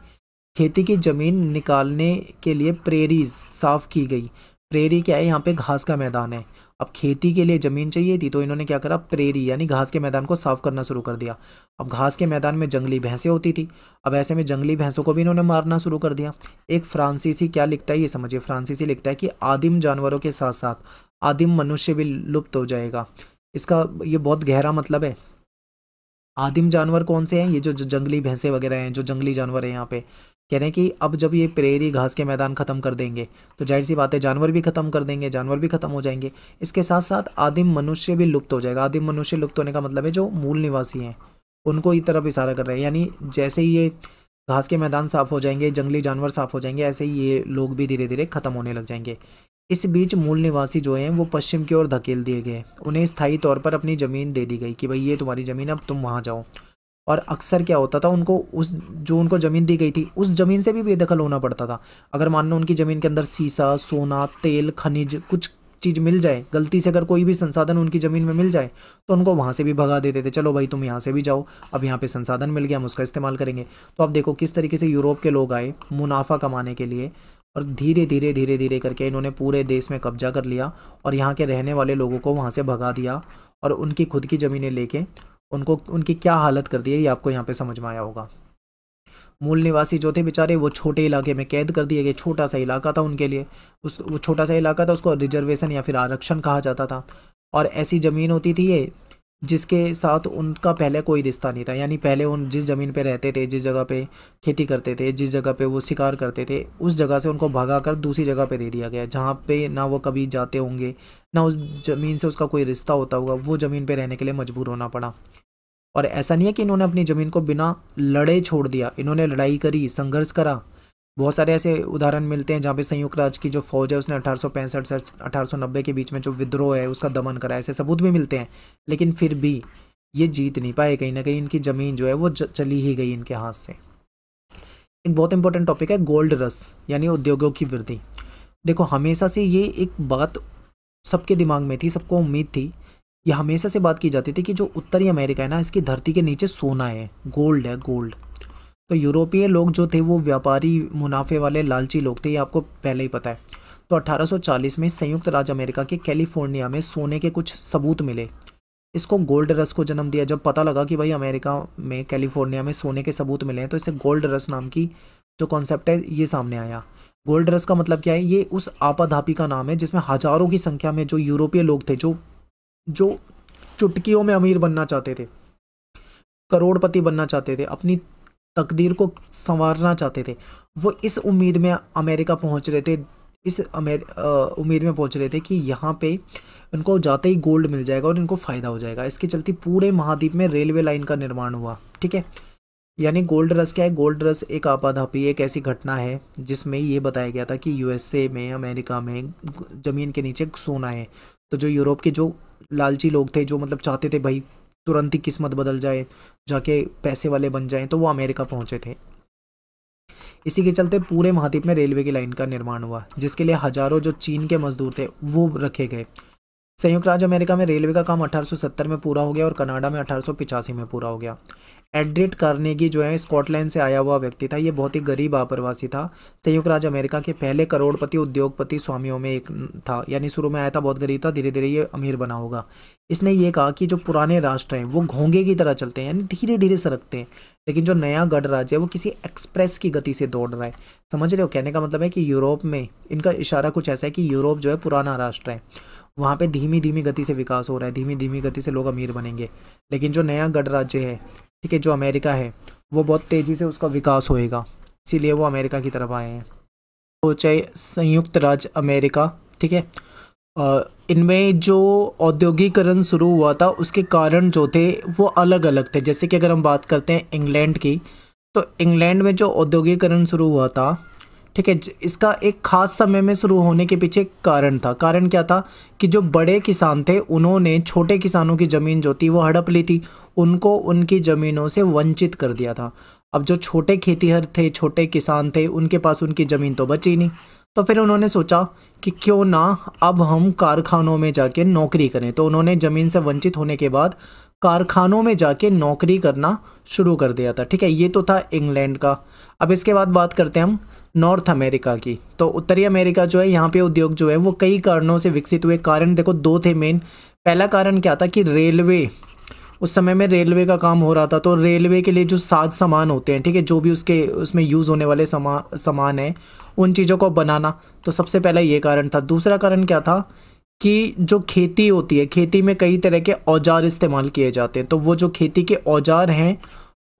खेती की ज़मीन निकालने के लिए प्रेरी साफ की गई। प्रेरी क्या है, यहाँ पे घास का मैदान है। अब खेती के लिए ज़मीन चाहिए थी तो इन्होंने क्या करा, प्रेरी यानी घास के मैदान को साफ करना शुरू कर दिया। अब घास के मैदान में जंगली भैंसें होती थी, अब ऐसे में जंगली भैंसों को भी इन्होंने मारना शुरू कर दिया। एक फ्रांसीसी क्या लिखता है ये समझिए, फ्रांसीसी लिखता है कि आदिम जानवरों के साथ साथ आदिम मनुष्य भी लुप्त हो जाएगा। इसका ये बहुत गहरा मतलब है। आदिम जानवर कौन से हैं, ये जो जंगली भैंसे वगैरह हैं, जो जंगली जानवर हैं, यहाँ पे कह रहे हैं कि अब जब ये प्रेरी घास के मैदान ख़त्म कर देंगे तो जाहिर सी बात है जानवर भी ख़त्म कर देंगे, जानवर भी ख़त्म हो जाएंगे, इसके साथ साथ आदिम मनुष्य भी लुप्त हो जाएगा। आदिम मनुष्य लुप्त होने का मतलब है जो मूल निवासी हैं उनको ही तरफ इशारा कर रहे हैं, यानी जैसे ही ये घास के मैदान साफ़ हो जाएंगे, जंगली जानवर साफ़ हो जाएंगे, ऐसे ही ये लोग भी धीरे धीरे ख़त्म होने लग जाएंगे। इस बीच मूल निवासी जो हैं वो पश्चिम की ओर धकेल दिए गए, उन्हें स्थायी तौर पर अपनी ज़मीन दे दी गई कि भाई ये तुम्हारी ज़मीन, अब तुम वहाँ जाओ। और अक्सर क्या होता था, उनको उस जो उनको ज़मीन दी गई थी उस ज़मीन से भी बेदखल होना पड़ता था। अगर मान लो उनकी ज़मीन के अंदर सीसा, सोना, तेल, खनिज कुछ चीज़ मिल जाए, गलती से अगर कोई भी संसाधन उनकी ज़मीन में मिल जाए तो उनको वहाँ से भी भगा देते थे, चलो भाई तुम यहाँ से भी जाओ, अब यहाँ पे संसाधन मिल गया, हम उसका इस्तेमाल करेंगे। तो अब देखो किस तरीके से यूरोप के लोग आए मुनाफा कमाने के लिए और धीरे धीरे धीरे धीरे करके इन्होंने पूरे देश में कब्जा कर लिया और यहाँ के रहने वाले लोगों को वहाँ से भगा दिया और उनकी खुद की ज़मीनें लेके उनको उनकी क्या हालत कर दी है ये आपको यहाँ पे समझ में आया होगा। मूल निवासी जो थे बेचारे वो छोटे इलाके में कैद कर दिए गए, छोटा सा इलाका था उनके लिए, वो छोटा सा इलाका था, उसको रिजर्वेशन या फिर आरक्षण कहा जाता था। और ऐसी ज़मीन होती थी ये जिसके साथ उनका पहले कोई रिश्ता नहीं था, यानी पहले उन जिस ज़मीन पे रहते थे, जिस जगह पे खेती करते थे, जिस जगह पे वो शिकार करते थे, उस जगह से उनको भगा कर दूसरी जगह पे दे दिया गया, जहाँ पे ना वो कभी जाते होंगे, ना उस ज़मीन से उसका कोई रिश्ता होता होगा, वो ज़मीन पे रहने के लिए मजबूर होना पड़ा। और ऐसा नहीं है कि इन्होंने अपनी ज़मीन को बिना लड़े छोड़ दिया, इन्होंने लड़ाई करी, संघर्ष करा। बहुत सारे ऐसे उदाहरण मिलते हैं जहाँ पे संयुक्त राज्य की जो फौज है उसने 1865 से 1890 के बीच में जो विद्रोह है उसका दमन करा, ऐसे सबूत भी मिलते हैं, लेकिन फिर भी ये जीत नहीं पाए, कहीं ना कहीं इनकी ज़मीन जो है वो चली ही गई इनके हाथ से। एक बहुत इंपॉर्टेंट टॉपिक है गोल्ड रश, यानी उद्योगों की वृद्धि। देखो हमेशा से ये एक बात सबके दिमाग में थी, सबको उम्मीद थी ये हमेशा से बात की जाती थी कि जो उत्तरी अमेरिका है ना, इसकी धरती के नीचे सोना है, गोल्ड है, गोल्ड। तो यूरोपीय लोग जो थे वो व्यापारी, मुनाफे वाले, लालची लोग थे, ये आपको पहले ही पता है। तो 1840 में संयुक्त राज्य अमेरिका के कैलिफोर्निया में सोने के कुछ सबूत मिले। इसको गोल्ड रश को जन्म दिया। जब पता लगा कि भाई अमेरिका में, कैलिफोर्निया में सोने के सबूत मिले हैं, तो इसे गोल्ड रश नाम की जो कॉन्सेप्ट है ये सामने आया। गोल्ड रश का मतलब क्या है? ये उस आपाधापी का नाम है जिसमें हजारों की संख्या में जो यूरोपीय लोग थे, जो चुटकियों में अमीर बनना चाहते थे, करोड़पति बनना चाहते थे, अपनी तकदीर को संवारना चाहते थे, वो इस उम्मीद में अमेरिका पहुंच रहे थे, उम्मीद में पहुंच रहे थे कि यहाँ पे इनको जाते ही गोल्ड मिल जाएगा और इनको फ़ायदा हो जाएगा। इसके चलते पूरे महाद्वीप में रेलवे लाइन का निर्माण हुआ। ठीक है, यानी गोल्ड रश क्या है? गोल्ड रश एक आपाधापी, एक ऐसी घटना है जिसमें ये बताया गया था कि यूएसए में, अमेरिका में ज़मीन के नीचे सोना है। तो जो यूरोप के जो लालची लोग थे, जो मतलब चाहते थे भाई तुरंत ही किस्मत बदल जाए, जाके पैसे वाले बन जाएं, तो वो अमेरिका पहुंचे थे। इसी के चलते पूरे महाद्वीप में रेलवे की लाइन का निर्माण हुआ, जिसके लिए हजारों जो चीन के मजदूर थे वो रखे गए। संयुक्त राज्य अमेरिका में रेलवे का काम 1870 में पूरा हो गया और कनाडा में 1885 में पूरा हो गया। एड्रिड कार्नेगी जो है स्कॉटलैंड से आया हुआ व्यक्ति था। ये बहुत ही गरीब आप्रवासी था। संयुक्त राज्य अमेरिका के पहले करोड़पति उद्योगपति स्वामियों में एक था। यानी शुरू में आया था बहुत गरीब था, धीरे धीरे ये अमीर बना होगा। इसने ये कहा कि जो पुराने राष्ट्र हैं वो घोंगे की तरह चलते हैं, यानी धीरे धीरे सरकते हैं, लेकिन जो नया गणराज्य है वो किसी एक्सप्रेस की गति से दौड़ रहा है। समझ रहे हो? कहने का मतलब है कि यूरोप में, इनका इशारा कुछ ऐसा है कि यूरोप जो है पुराना राष्ट्र है, वहाँ पे धीमी धीमी गति से विकास हो रहा है, धीमी धीमी गति से लोग अमीर बनेंगे। लेकिन जो नया गणराज्य है, ठीक है, जो अमेरिका है, वो बहुत तेज़ी से उसका विकास होएगा, इसीलिए वो अमेरिका की तरफ आए हैं। तो चाहे संयुक्त राज्य अमेरिका, ठीक है, इनमें जो औद्योगिकरण शुरू हुआ था उसके कारण जो थे वो अलग अलग थे। जैसे कि अगर हम बात करते हैं इंग्लैंड की, तो इंग्लैंड में जो औद्योगिकरण शुरू हुआ था, ठीक है, इसका एक खास समय में शुरू होने के पीछे कारण था। कारण क्या था कि जो बड़े किसान थे उन्होंने छोटे किसानों की ज़मीन जो थी वो हड़प ली थी, उनको उनकी ज़मीनों से वंचित कर दिया था। अब जो छोटे खेतीहर थे, छोटे किसान थे, उनके पास उनकी ज़मीन तो बची नहीं। तो फिर उन्होंने सोचा कि क्यों ना अब हम कारखानों में जाके नौकरी करें। तो उन्होंने ज़मीन से वंचित होने के बाद कारखानों में जाके नौकरी करना शुरू कर दिया था। ठीक है, ये तो था इंग्लैंड का। अब इसके बाद बात करते हैं हम नॉर्थ अमेरिका की। तो उत्तरी अमेरिका जो है, यहाँ पे उद्योग जो है वो कई कारणों से विकसित हुए। कारण देखो दो थे मेन। पहला कारण क्या था कि रेलवे, उस समय में रेलवे का काम हो रहा था, तो रेलवे के लिए जो साज सामान होते हैं, ठीक है, जो भी उसमें यूज़ होने वाले सामान है, उन चीज़ों को बनाना, तो सबसे पहला ये कारण था। दूसरा कारण क्या था कि जो खेती होती है, खेती में कई तरह के औजार इस्तेमाल किए जाते हैं, तो वो जो खेती के औजार हैं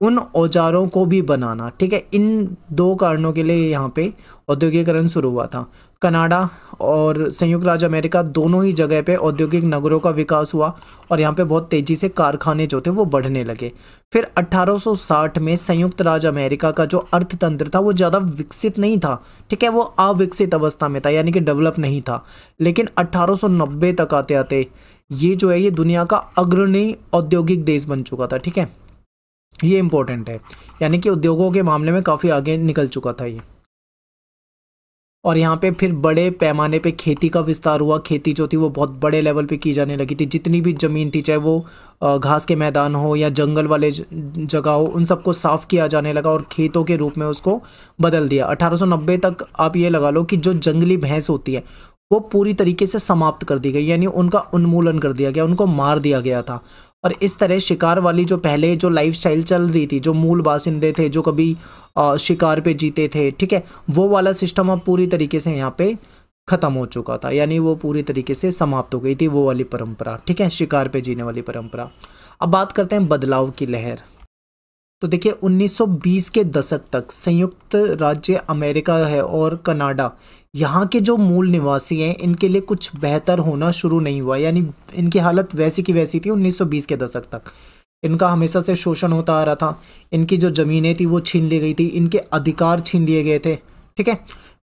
उन औजारों को भी बनाना। ठीक है, इन दो कारणों के लिए यहाँ पे औद्योगिकरण शुरू हुआ था। कनाडा और संयुक्त राज्य अमेरिका दोनों ही जगह पे औद्योगिक नगरों का विकास हुआ और यहाँ पे बहुत तेज़ी से कारखाने जो थे वो बढ़ने लगे। फिर 1860 में संयुक्त राज्य अमेरिका का जो अर्थतंत्र था वो ज़्यादा विकसित नहीं था, ठीक है, वो अविकसित अवस्था में था, यानी कि डेवलप नहीं था। लेकिन 1890 तक आते आते ये जो है ये दुनिया का अग्रणी औद्योगिक देश बन चुका था। ठीक है, ये इंपॉर्टेंट है, यानी कि उद्योगों के मामले में काफ़ी आगे निकल चुका था ये। और यहाँ पे फिर बड़े पैमाने पे खेती का विस्तार हुआ। खेती जो थी वो बहुत बड़े लेवल पे की जाने लगी थी। जितनी भी ज़मीन थी, चाहे वो घास के मैदान हो या जंगल वाले जगह हो, उन सबको साफ़ किया जाने लगा और खेतों के रूप में उसको बदल दिया। 1890 तक आप ये लगा लो कि जो जंगली भैंस होती है वो पूरी तरीके से समाप्त कर दी गई, यानी उनका उन्मूलन कर दिया गया, उनको मार दिया गया था। और इस तरह शिकार वाली जो पहले जो लाइफस्टाइल चल रही थी, जो मूल बासिंदे थे, जो कभी शिकार पे जीते थे, ठीक है, वो वाला सिस्टम अब पूरी तरीके से यहाँ पे ख़त्म हो चुका था, यानी वो पूरी तरीके से समाप्त हो गई थी वो वाली परंपरा। ठीक है, शिकार पे जीने वाली परंपरा। अब बात करते हैं बदलाव की लहर। तो देखिए 1920 के दशक तक संयुक्त राज्य अमेरिका है और कनाडा, यहाँ के जो मूल निवासी हैं इनके लिए कुछ बेहतर होना शुरू नहीं हुआ, यानी इनकी हालत वैसी की वैसी थी 1920 के दशक तक। इनका हमेशा से शोषण होता आ रहा था, इनकी जो ज़मीनें थी वो छीन ली गई थी, इनके अधिकार छीन लिए गए थे। ठीक है,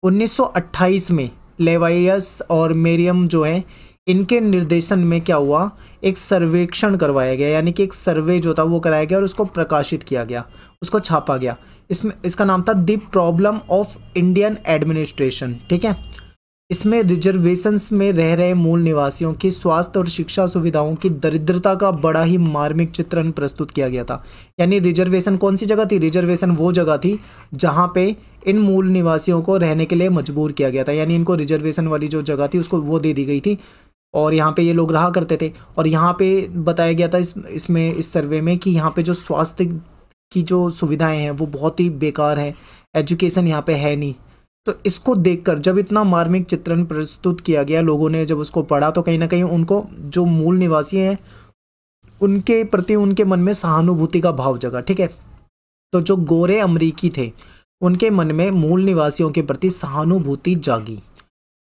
1928 में लेवाइयस और मेरियम जो है, इनके निर्देशन में क्या हुआ, एक सर्वेक्षण करवाया गया, यानी कि एक सर्वे जो था वो कराया गया और उसको प्रकाशित किया गया, उसको छापा गया। इसका नाम था the problem of Indian administration. ठीक है, इसमें रिजर्वेशंस में रह रहे मूल निवासियों की स्वास्थ्य और शिक्षा सुविधाओं की दरिद्रता का बड़ा ही मार्मिक चित्रण प्रस्तुत किया गया था। यानी रिजर्वेशन कौन सी जगह थी? रिजर्वेशन वो जगह थी जहाँ पे इन मूल निवासियों को रहने के लिए मजबूर किया गया था। यानी इनको रिजर्वेशन वाली जो जगह थी उसको वो दे दी गई थी और यहाँ पे ये लोग रहा करते थे। और यहाँ पे बताया गया था इस सर्वे में कि यहाँ पे जो स्वास्थ्य की जो सुविधाएं हैं वो बहुत ही बेकार हैं, एजुकेशन यहाँ पे है नहीं। तो इसको देखकर जब इतना मार्मिक चित्रण प्रस्तुत किया गया, लोगों ने जब उसको पढ़ा तो कहीं ना कहीं उनको जो मूल निवासी हैं उनके प्रति उनके मन में सहानुभूति का भाव जगा। ठीक है, तो जो गोरे अमरीकी थे उनके मन में मूल निवासियों के प्रति सहानुभूति जागी,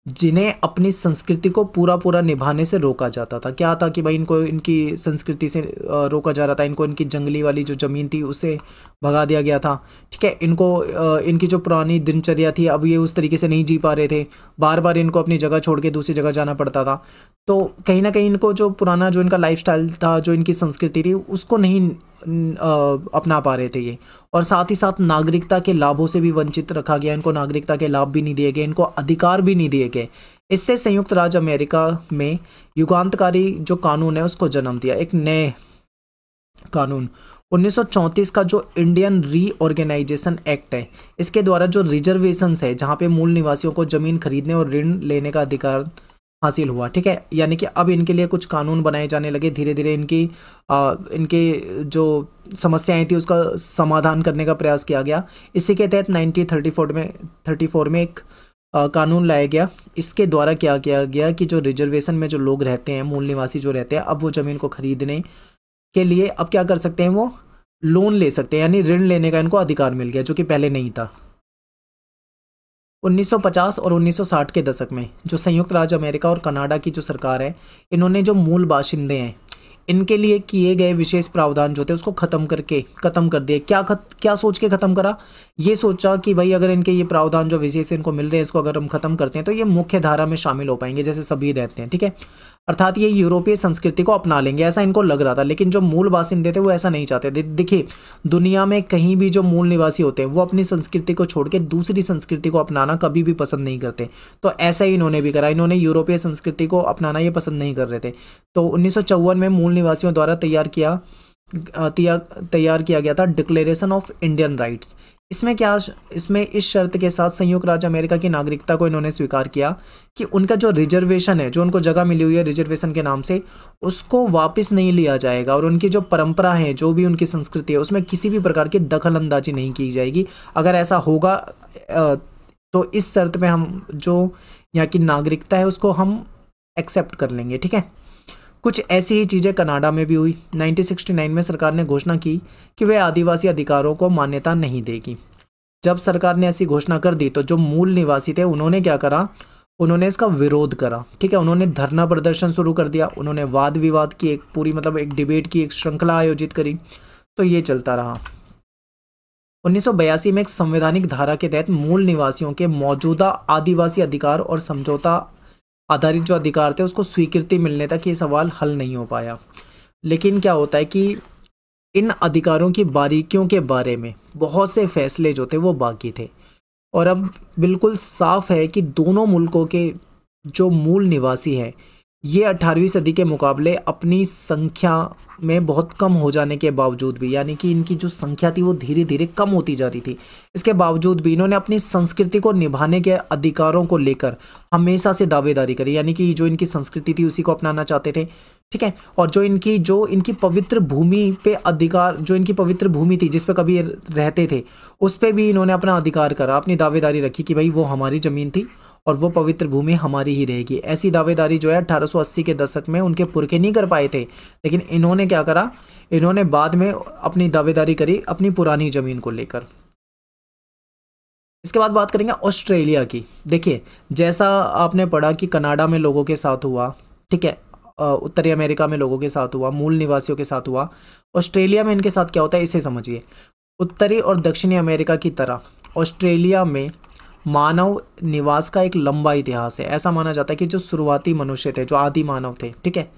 जिन्हें अपनी संस्कृति को पूरा निभाने से रोका जाता था। क्या था कि भाई इनको इनकी संस्कृति से रोका जा रहा था, इनको इनकी जंगली वाली जो ज़मीन थी उससे भगा दिया गया था। ठीक है, इनको इनकी जो पुरानी दिनचर्या थी अब ये उस तरीके से नहीं जी पा रहे थे, बार बार इनको अपनी जगह छोड़ के दूसरी जगह जाना पड़ता था। तो कहीं ना कहीं इनको जो पुराना जो इनका लाइफस्टाइल था, जो इनकी संस्कृति थी, उसको नहीं अपना पा रहे थे ये। और साथ ही साथ नागरिकता के लाभों से भी वंचित रखा गया, इनको नागरिकता के लाभ भी नहीं दिए गए, इनको अधिकार भी नहीं दिए गए। इससे संयुक्त राज्य अमेरिका में युगांतकारी जो कानून है उसको जन्म दिया। एक नए कानून 1934 का जो इंडियन रीऑर्गेनाइजेशन एक्ट है, इसके द्वारा जो रिजर्वेशंस है जहाँ पे मूल निवासियों को जमीन खरीदने और ऋण लेने का अधिकार हासिल हुआ। ठीक है, यानी कि अब इनके लिए कुछ कानून बनाए जाने लगे, धीरे धीरे इनके जो समस्याएं थी उसका समाधान करने का प्रयास किया गया। इसी के तहत 1934 में एक कानून लाया गया। इसके द्वारा क्या किया गया कि जो रिजर्वेशन में जो लोग रहते हैं, मूल निवासी जो रहते हैं, अब वो ज़मीन को खरीदने के लिए अब क्या कर सकते हैं, वो लोन ले सकते हैं, यानी ऋण लेने का इनको अधिकार मिल गया, जो कि पहले नहीं था। 1950 और 1960 के दशक में जो संयुक्त राज्य अमेरिका और कनाडा की जो सरकार है, इन्होंने जो मूल बाशिंदे हैं इनके लिए किए गए विशेष प्रावधान जो थे उसको खत्म कर दिए। क्या सोच के ख़त्म करा? ये सोचा कि भाई अगर इनके ये प्रावधान जो विशेष इनको मिल रहे हैं इसको अगर हम ख़त्म करते हैं तो ये मुख्य धारा में शामिल हो पाएंगे जैसे सभी रहते हैं। ठीक है, अर्थात ये यूरोपीय संस्कृति को अपना लेंगे, ऐसा इनको लग रहा था। लेकिन जो मूल बासिंदे थे वो ऐसा नहीं चाहते थे। देखिए, दुनिया में कहीं भी जो मूल निवासी होते हैं वो अपनी संस्कृति को छोड़ के दूसरी संस्कृति को अपनाना कभी भी पसंद नहीं करते। तो ऐसा ही इन्होंने भी करा, इन्होंने यूरोपीय संस्कृति को अपनाना ये पसंद नहीं कर रहे थे। तो 1954 में मूल निवासियों द्वारा तैयार किया गया था डिक्लेरेशन ऑफ इंडियन राइट्स। इसमें इस शर्त के साथ संयुक्त राज्य अमेरिका की नागरिकता को इन्होंने स्वीकार किया कि उनका जो रिजर्वेशन है, जो उनको जगह मिली हुई है रिजर्वेशन के नाम से, उसको वापस नहीं लिया जाएगा और उनकी जो परंपरा है, जो भी उनकी संस्कृति है, उसमें किसी भी प्रकार की दखल अंदाजी नहीं की जाएगी। अगर ऐसा होगा तो इस शर्त पे हम जो यहाँ की नागरिकता है उसको हम एक्सेप्ट कर लेंगे। ठीक है, कुछ ऐसी ही चीज़ें कनाडा में भी हुई। 1969 में सरकार ने घोषणा की कि वे आदिवासी अधिकारों को मान्यता नहीं देगी। जब सरकार ने ऐसी घोषणा कर दी तो जो मूल निवासी थे उन्होंने क्या करा, उन्होंने इसका विरोध करा। ठीक है, उन्होंने धरना प्रदर्शन शुरू कर दिया, उन्होंने वाद विवाद की एक पूरी एक डिबेट की एक श्रृंखला आयोजित करी। तो ये चलता रहा। 1982 में एक संवैधानिक धारा के तहत मूल निवासियों के मौजूदा आदिवासी अधिकार और समझौता आधारित जो अधिकार थे उसको स्वीकृति मिलने तक ये सवाल हल नहीं हो पाया। लेकिन क्या होता है कि इन अधिकारों की बारीकियों के बारे में बहुत से फैसले जो थे वो बाकी थे और अब बिल्कुल साफ है कि दोनों मुल्कों के जो मूल निवासी हैं ये 18वीं सदी के मुकाबले अपनी संख्या में बहुत कम हो जाने के बावजूद भी, यानी कि इनकी जो संख्या थी वो धीरे धीरे कम होती जा रही थी, इसके बावजूद भी इन्होंने अपनी संस्कृति को निभाने के अधिकारों को लेकर हमेशा से दावेदारी करी। यानी कि जो इनकी संस्कृति थी उसी को अपनाना चाहते थे। ठीक है, और जो इनकी पवित्र भूमि पे अधिकार, जो इनकी पवित्र भूमि थी जिस पे कभी रहते थे, उस पे भी इन्होंने अपना अधिकार करा, अपनी दावेदारी रखी कि भाई वो हमारी ज़मीन थी और वो पवित्र भूमि हमारी ही रहेगी। ऐसी दावेदारी जो है 1880 के दशक में उनके पुरखे नहीं कर पाए थे, लेकिन इन्होंने क्या करा, इन्होंने बाद में अपनी दावेदारी करी अपनी पुरानी ज़मीन को लेकर। इसके बाद बात करेंगे ऑस्ट्रेलिया की। देखिए, जैसा आपने पढ़ा कि कनाडा में लोगों के साथ हुआ, ठीक है, उत्तरी अमेरिका में लोगों के साथ हुआ, मूल निवासियों के साथ हुआ, ऑस्ट्रेलिया में इनके साथ क्या होता है इसे समझिए। उत्तरी और दक्षिणी अमेरिका की तरह ऑस्ट्रेलिया में मानव निवास का एक लंबा इतिहास है। ऐसा माना जाता है कि जो शुरुआती मनुष्य थे, जो आदि मानव थे, ठीक है,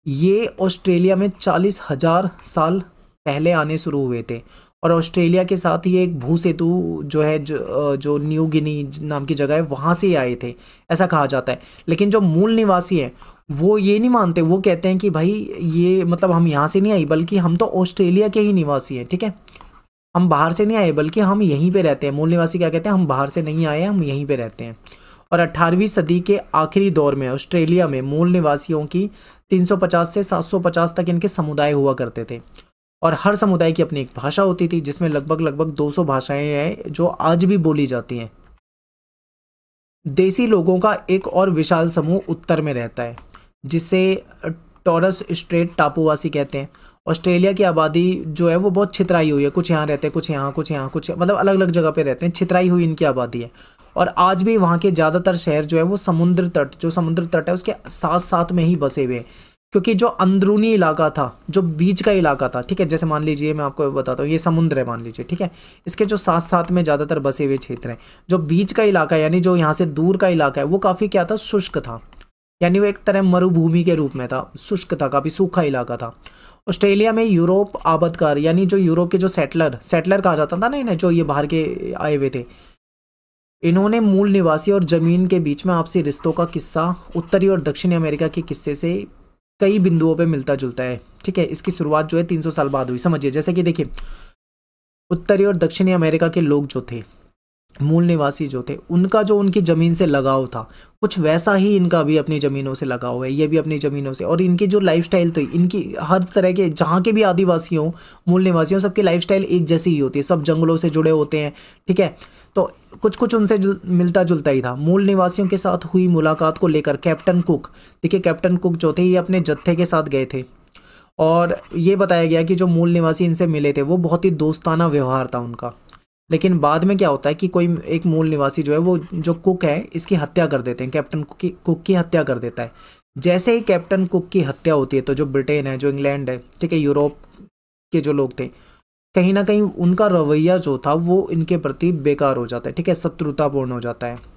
ये ऑस्ट्रेलिया में 40,000 साल पहले आने शुरू हुए थे और ऑस्ट्रेलिया के साथ ये एक भू सेतु जो है जो न्यू गिनी नाम की जगह है वहाँ से ही आए थे, ऐसा कहा जाता है। लेकिन जो मूल निवासी हैं वो ये नहीं मानते, वो कहते हैं कि भाई ये मतलब हम यहाँ से नहीं आए बल्कि हम तो ऑस्ट्रेलिया के ही निवासी हैं, ठीक है, हम बाहर से नहीं आए बल्कि हम यहीं पे रहते हैं। मूल निवासी क्या कहते हैं, हम बाहर से नहीं आए, हम यहीं पे रहते हैं। और 18वीं सदी के आखिरी दौर में ऑस्ट्रेलिया में मूल निवासियों की 350 से 750 तक इनके समुदाय हुआ करते थे, और हर समुदाय की अपनी एक भाषा होती थी, जिसमें लगभग 200 भाषाएं हैं जो आज भी बोली जाती हैं। देसी लोगों का एक और विशाल समूह उत्तर में रहता है, जिसे टॉरस स्ट्रेट टापुवासी कहते हैं। ऑस्ट्रेलिया की आबादी जो है वो बहुत छितराई हुई है, कुछ यहाँ रहते हैं, कुछ यहाँ, कुछ यहाँ, कुछ मतलब अलग अलग जगह पे रहते हैं, छितराई हुई इनकी आबादी है। और आज भी वहाँ के ज़्यादातर शहर जो है वो समुद्र तट है उसके साथ साथ में ही बसे हुए हैं, क्योंकि जो अंदरूनी इलाका था, जो बीच का इलाका था, ठीक है, जैसे मान लीजिए मैं आपको बताता हूँ, ये समुद्र है मान लीजिए, ठीक है, इसके जो साथ साथ में ज़्यादातर बसे हुए क्षेत्र हैं, जो बीच का इलाका यानी जो यहाँ से दूर का इलाका है वो काफ़ी क्या था, शुष्क था, यानी वो एक तरह मरुभूमि के रूप में था, शुष्क था, काफ़ी सूखा इलाका था। ऑस्ट्रेलिया में यूरोप आबादकार यानी जो यूरोप के जो सेटलर कहा जाता था ना इन्हें, जो ये बाहर के आए हुए थे, इन्होंने मूल निवासी और ज़मीन के बीच में आपसी रिश्तों का किस्सा उत्तरी और दक्षिणी अमेरिका के किस्से से कई बिंदुओं पे मिलता जुलता है, ठीक है। इसकी शुरुआत जो है 300 साल बाद हुई, समझिए, जैसे कि देखिए उत्तरी और दक्षिणी अमेरिका के लोग जो थे, मूल निवासी जो थे, उनका जो उनकी ज़मीन से लगाव था कुछ वैसा ही इनका भी अपनी ज़मीनों से लगाव है, ये भी अपनी ज़मीनों से। और इनकी जो लाइफस्टाइल थी, इनकी हर तरह के जहाँ के भी आदिवासी हों, मूल निवासी हों, सबकी लाइफस्टाइल एक जैसी ही होती है, सब जंगलों से जुड़े होते हैं, ठीक है। तो कुछ उनसे मिलता जुलता ही था। मूल निवासियों के साथ हुई मुलाकात को लेकर कैप्टन कुक, देखिए कैप्टन कुक जो थे ये अपने जत्थे के साथ गए थे, और ये बताया गया कि जो मूल निवासी इनसे मिले थे वो बहुत ही दोस्ताना व्यवहार था उनका। लेकिन बाद में क्या होता है कि कोई एक मूल निवासी जो है वो जो कुक है इसकी हत्या कर देते हैं, कैप्टन कुक की हत्या कर देता है। जैसे ही कैप्टन कुक की हत्या होती है तो जो ब्रिटेन है, जो इंग्लैंड है, ठीक है, यूरोप के जो लोग थे, कहीं ना कहीं उनका रवैया जो था वो इनके प्रति बेकार हो जाता है, ठीक है, शत्रुतापूर्ण हो जाता है।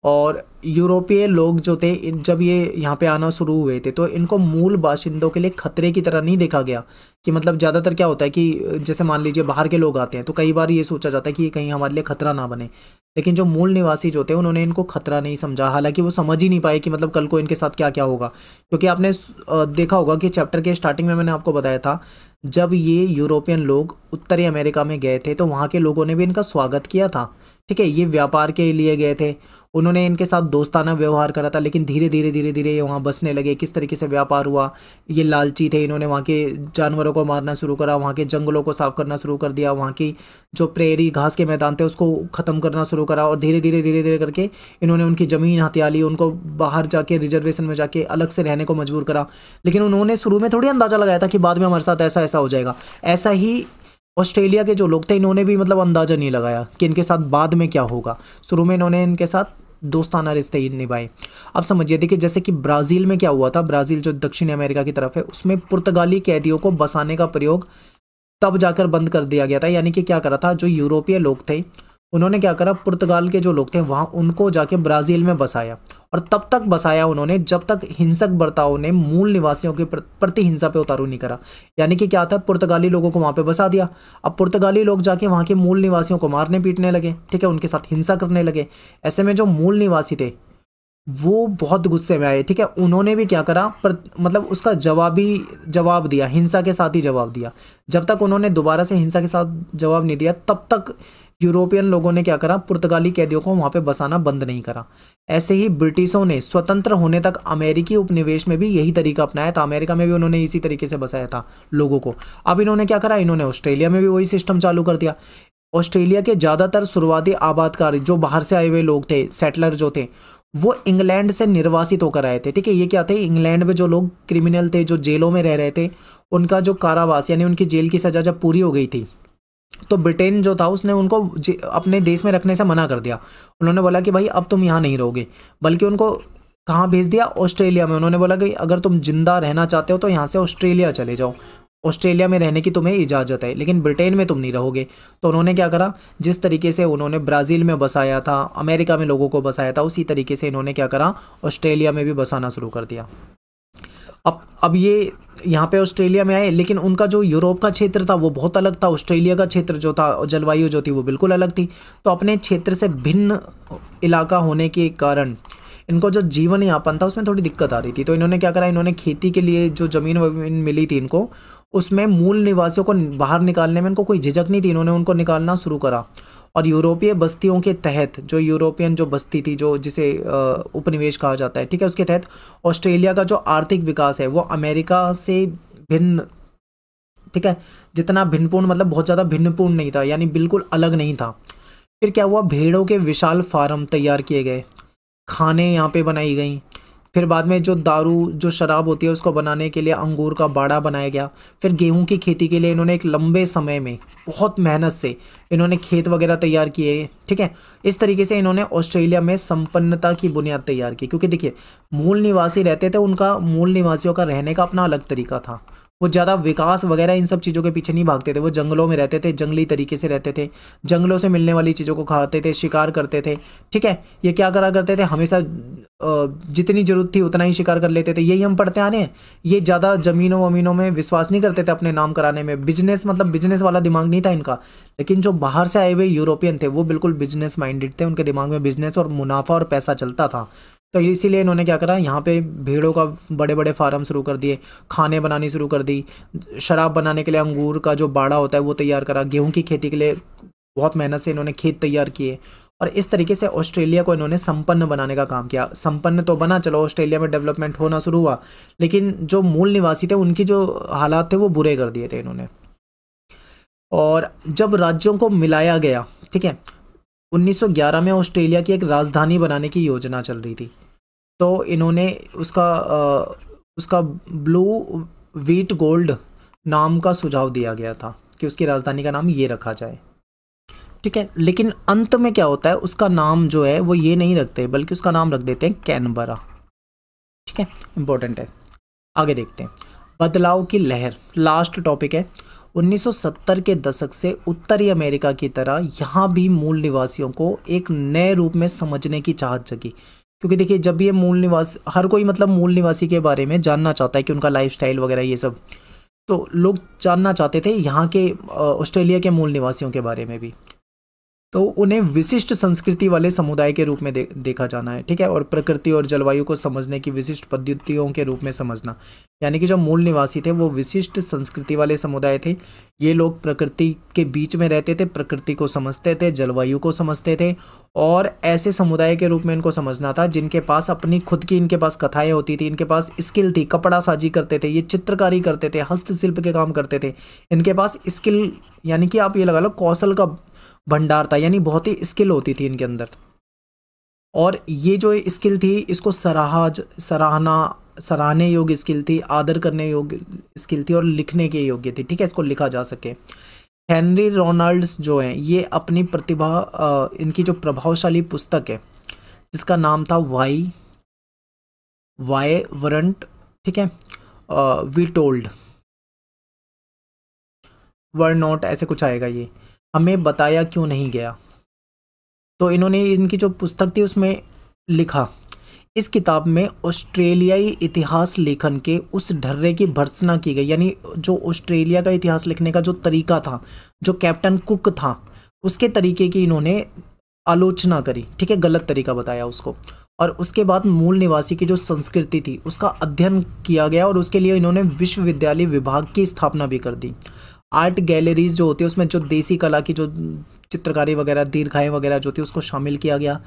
और यूरोपीय लोग जो थे जब ये यहाँ पे आना शुरू हुए थे तो इनको मूल बाशिंदों के लिए खतरे की तरह नहीं देखा गया, कि मतलब ज़्यादातर क्या होता है कि जैसे मान लीजिए बाहर के लोग आते हैं तो कई बार ये सोचा जाता है कि कहीं हमारे लिए खतरा ना बने, लेकिन जो मूल निवासी जो थे उन्होंने इनको खतरा नहीं समझा। हालांकि वो समझ ही नहीं पाए कि मतलब कल को इनके साथ क्या क्या होगा, क्योंकि आपने देखा होगा कि चैप्टर के स्टार्टिंग में मैंने आपको बताया था, जब ये यूरोपियन लोग उत्तरी अमेरिका में गए थे तो वहाँ के लोगों ने भी इनका स्वागत किया था, ठीक है, ये व्यापार के लिए गए थे, उन्होंने इनके साथ दोस्ताना व्यवहार करा था। लेकिन धीरे धीरे ये वहाँ बसने लगे, किस तरीके से व्यापार हुआ, ये लालची थे, इन्होंने वहाँ के जानवरों को मारना शुरू करा, वहाँ के जंगलों को साफ करना शुरू कर दिया, वहाँ की जो प्रेरी घास के मैदान थे उसको ख़त्म करना शुरू करा, और धीरे धीरे करके इन्होंने उनकी ज़मीन हथिया ली, उनको बाहर जाके रिजर्वेशन में जाके अलग से रहने को मजबूर करा। लेकिन उन्होंने शुरू में थोड़ी अंदाज़ा लगाया था कि बाद में हमारे साथ ऐसा ऐसा हो जाएगा। ऐसा ही ऑस्ट्रेलिया के जो लोग थे इन्होंने भी मतलब अंदाज़ा नहीं लगाया कि इनके साथ बाद में क्या होगा। शुरू में इन्होंने इनके साथ दोस्ताना रिश्ते ही निभाए। अब समझिए, देखिए जैसे कि ब्राज़ील में क्या हुआ था, ब्राज़ील जो दक्षिणी अमेरिका की तरफ है उसमें पुर्तगाली कैदियों को बसाने का प्रयोग तब जाकर बंद कर दिया गया था। यानी कि क्या करा था, जो यूरोपीय लोग थे उन्होंने क्या करा, पुर्तगाल के जो लोग थे वहाँ उनको जाके ब्राज़ील में बसाया, और तब तक बसाया उन्होंने जब तक हिंसक बर्ताव ने मूल निवासियों के प्रति हिंसा पे उतारू नहीं करा। यानी कि क्या था, पुर्तगाली लोगों को वहाँ पे बसा दिया, अब पुर्तगाली लोग जाके वहाँ के मूल निवासियों को मारने पीटने लगे, ठीक है, उनके साथ हिंसा करने लगे। ऐसे में जो मूल निवासी थे वो बहुत गुस्से में आए, ठीक है, उन्होंने भी क्या करा, मतलब उसका जवाब दिया, हिंसा के साथ ही जवाब दिया। जब तक उन्होंने दोबारा से हिंसा के साथ जवाब नहीं दिया तब तक यूरोपियन लोगों ने क्या करा, पुर्तगाली कैदियों को वहाँ पे बसाना बंद नहीं करा। ऐसे ही ब्रिटिशों ने स्वतंत्र होने तक अमेरिकी उपनिवेश में भी यही तरीका अपनाया था, अमेरिका में भी उन्होंने इसी तरीके से बसाया था लोगों को। अब इन्होंने क्या करा, इन्होंने ऑस्ट्रेलिया में भी वही सिस्टम चालू कर दिया। ऑस्ट्रेलिया के ज़्यादातर शुरुआती आबादकार जो बाहर से आए हुए लोग थे, सेटलर जो थे, वो इंग्लैंड से निर्वासित होकर आए थे, ठीक है। ये क्या थे, इंग्लैंड में जो लोग क्रिमिनल थे, जो जेलों में रह रहे थे, उनका जो कारावास यानी उनकी जेल की सज़ा जब पूरी हो गई थी तो ब्रिटेन जो था उसने उनको अपने देश में रखने से मना कर दिया। उन्होंने बोला कि भाई अब तुम यहाँ नहीं रहोगे, बल्कि उनको कहाँ भेज दिया, ऑस्ट्रेलिया में। उन्होंने बोला कि अगर तुम जिंदा रहना चाहते हो तो यहाँ से ऑस्ट्रेलिया चले जाओ, ऑस्ट्रेलिया में रहने की तुम्हें इजाज़त है, लेकिन ब्रिटेन में तुम नहीं रहोगे। तो उन्होंने क्या करा, जिस तरीके से उन्होंने ब्राज़ील में बसाया था, अमेरिका में लोगों को बसाया था, उसी तरीके से इन्होंने क्या करा, ऑस्ट्रेलिया में भी बसाना शुरू कर दिया। अब ये यहाँ पे ऑस्ट्रेलिया में आए, लेकिन उनका जो यूरोप का क्षेत्र था वो बहुत अलग था, ऑस्ट्रेलिया का क्षेत्र जो था, जलवायु जो थी वो बिल्कुल अलग थी। तो अपने क्षेत्र से भिन्न इलाका होने के कारण इनको जो जीवन यापन था उसमें थोड़ी दिक्कत आ रही थी। तो इन्होंने क्या करा, इन्होंने खेती के लिए जो ज़मीन वमीन मिली थी इनको, उसमें मूल निवासियों को बाहर निकालने में इनको कोई झिझक नहीं थी, इन्होंने उनको निकालना शुरू करा। और यूरोपीय बस्तियों के तहत, जो यूरोपियन जो बस्ती थी, जो जिसे उपनिवेश कहा जाता है, ठीक है, उसके तहत ऑस्ट्रेलिया का जो आर्थिक विकास है वो अमेरिका से भिन्न, ठीक है, जितना भिन्नपूर्ण मतलब बहुत ज़्यादा भिन्नपूर्ण नहीं था, यानी बिल्कुल अलग नहीं था। फिर क्या हुआ, भेड़ों के विशाल फार्म तैयार किए गए, खाने यहाँ पे बनाई गई। फिर बाद में जो दारू, जो शराब होती है उसको बनाने के लिए अंगूर का बाड़ा बनाया गया। फिर गेहूं की खेती के लिए इन्होंने एक लंबे समय में बहुत मेहनत से इन्होंने खेत वगैरह तैयार किए, ठीक है। इस तरीके से इन्होंने ऑस्ट्रेलिया में संपन्नता की बुनियाद तैयार की, क्योंकि देखिए मूल निवासी रहते थे, उनका मूल निवासियों का रहने का अपना अलग तरीका था। वो ज़्यादा विकास वगैरह इन सब चीज़ों के पीछे नहीं भागते थे, वो जंगलों में रहते थे, जंगली तरीके से रहते थे, जंगलों से मिलने वाली चीज़ों को खाते थे, शिकार करते थे, ठीक है। ये क्या करा करते थे, हमेशा जितनी ज़रूरत थी उतना ही शिकार कर लेते थे। यही हम पढ़ते आ रहे हैं। ये ज़्यादा ज़मीनों वमीनों में विश्वास नहीं करते थे अपने नाम कराने में, बिजनेस मतलब बिजनेस वाला दिमाग नहीं था इनका। लेकिन जो बाहर से आए हुए यूरोपियन थे वो बिल्कुल बिजनेस माइंडेड थे, उनके दिमाग में बिजनेस और मुनाफा और पैसा चलता था। तो इसीलिए इन्होंने क्या करा, यहाँ पे भेड़ों का बड़े बड़े फार्म शुरू कर दिए, खाने बनानी शुरू कर दी, शराब बनाने के लिए अंगूर का जो बाड़ा होता है वो तैयार करा, गेहूं की खेती के लिए बहुत मेहनत से इन्होंने खेत तैयार किए। और इस तरीके से ऑस्ट्रेलिया को इन्होंने संपन्न बनाने का काम किया। संपन्न तो बना, चलो ऑस्ट्रेलिया में डेवलपमेंट होना शुरू हुआ, लेकिन जो मूल निवासी थे उनकी जो हालात थे वो बुरे कर दिए थे इन्होंने। और जब राज्यों को मिलाया गया, ठीक है, 1911 में ऑस्ट्रेलिया की एक राजधानी बनाने की योजना चल रही थी। तो इन्होंने उसका ब्लू व्हीट गोल्ड नाम का सुझाव दिया गया था कि उसकी राजधानी का नाम ये रखा जाए, ठीक है। लेकिन अंत में क्या होता है, उसका नाम जो है वो ये नहीं रखते, बल्कि उसका नाम रख देते हैं कैनबरा, ठीक है, इंपॉर्टेंट है। आगे देखते हैं, बदलाव की लहर, लास्ट टॉपिक है। 1970 के दशक से उत्तरी अमेरिका की तरह यहाँ भी मूल निवासियों को एक नए रूप में समझने की चाहत जगी। क्योंकि देखिए जब ये मूल निवासी, हर कोई मतलब मूल निवासी के बारे में जानना चाहता है कि उनका लाइफस्टाइल वगैरह ये सब, तो लोग जानना चाहते थे यहाँ के ऑस्ट्रेलिया के मूल निवासियों के बारे में भी। तो उन्हें विशिष्ट संस्कृति वाले समुदाय के रूप में देखा जाना है, ठीक है। और प्रकृति और जलवायु को समझने की विशिष्ट पद्धतियों के रूप में समझना, यानी कि जो मूल निवासी थे वो विशिष्ट संस्कृति वाले समुदाय थे। ये लोग प्रकृति के बीच में रहते थे, प्रकृति को समझते थे, जलवायु को समझते थे, और ऐसे समुदाय के रूप में इनको समझना था जिनके पास अपनी खुद की, इनके पास कथाएं होती थी, इनके पास स्किल थी, कपड़ा साजी करते थे, ये चित्रकारी करते थे, हस्तशिल्प के काम करते थे, इनके पास स्किल, यानी कि आप ये लगा लो कौशल का भंडार था, यानी बहुत ही स्किल होती थी इनके अंदर। और ये जो स्किल थी इसको सराहने योग्य स्किल थी, आदर करने योग्य स्किल थी, और लिखने के योग्य थी, ठीक है, इसको लिखा जा सके। हेनरी रोनाल्ड्स जो हैं ये अपनी प्रतिभा, इनकी जो प्रभावशाली पुस्तक है जिसका नाम था वाई वरंट, ठीक है, वी टोल्ड वर नॉट, ऐसे कुछ आएगा, ये हमें बताया क्यों नहीं गया। तो इन्होंने इनकी जो पुस्तक थी उसमें लिखा, इस किताब में ऑस्ट्रेलियाई इतिहास लेखन के उस ढर्रे की भर्त्सना की गई, यानी जो ऑस्ट्रेलिया का इतिहास लिखने का जो तरीका था, जो कैप्टन कुक था उसके तरीके की इन्होंने आलोचना करी, ठीक है, गलत तरीका बताया उसको। और उसके बाद मूल निवासी की जो संस्कृति थी उसका अध्ययन किया गया, और उसके लिए इन्होंने विश्वविद्यालय विभाग की स्थापना भी कर दी। आर्ट गैलरीज जो होती है उसमें जो देसी कला की जो चित्रकारी वगैरह, दीर्घाएं वगैरह जो थी उसको शामिल किया गया।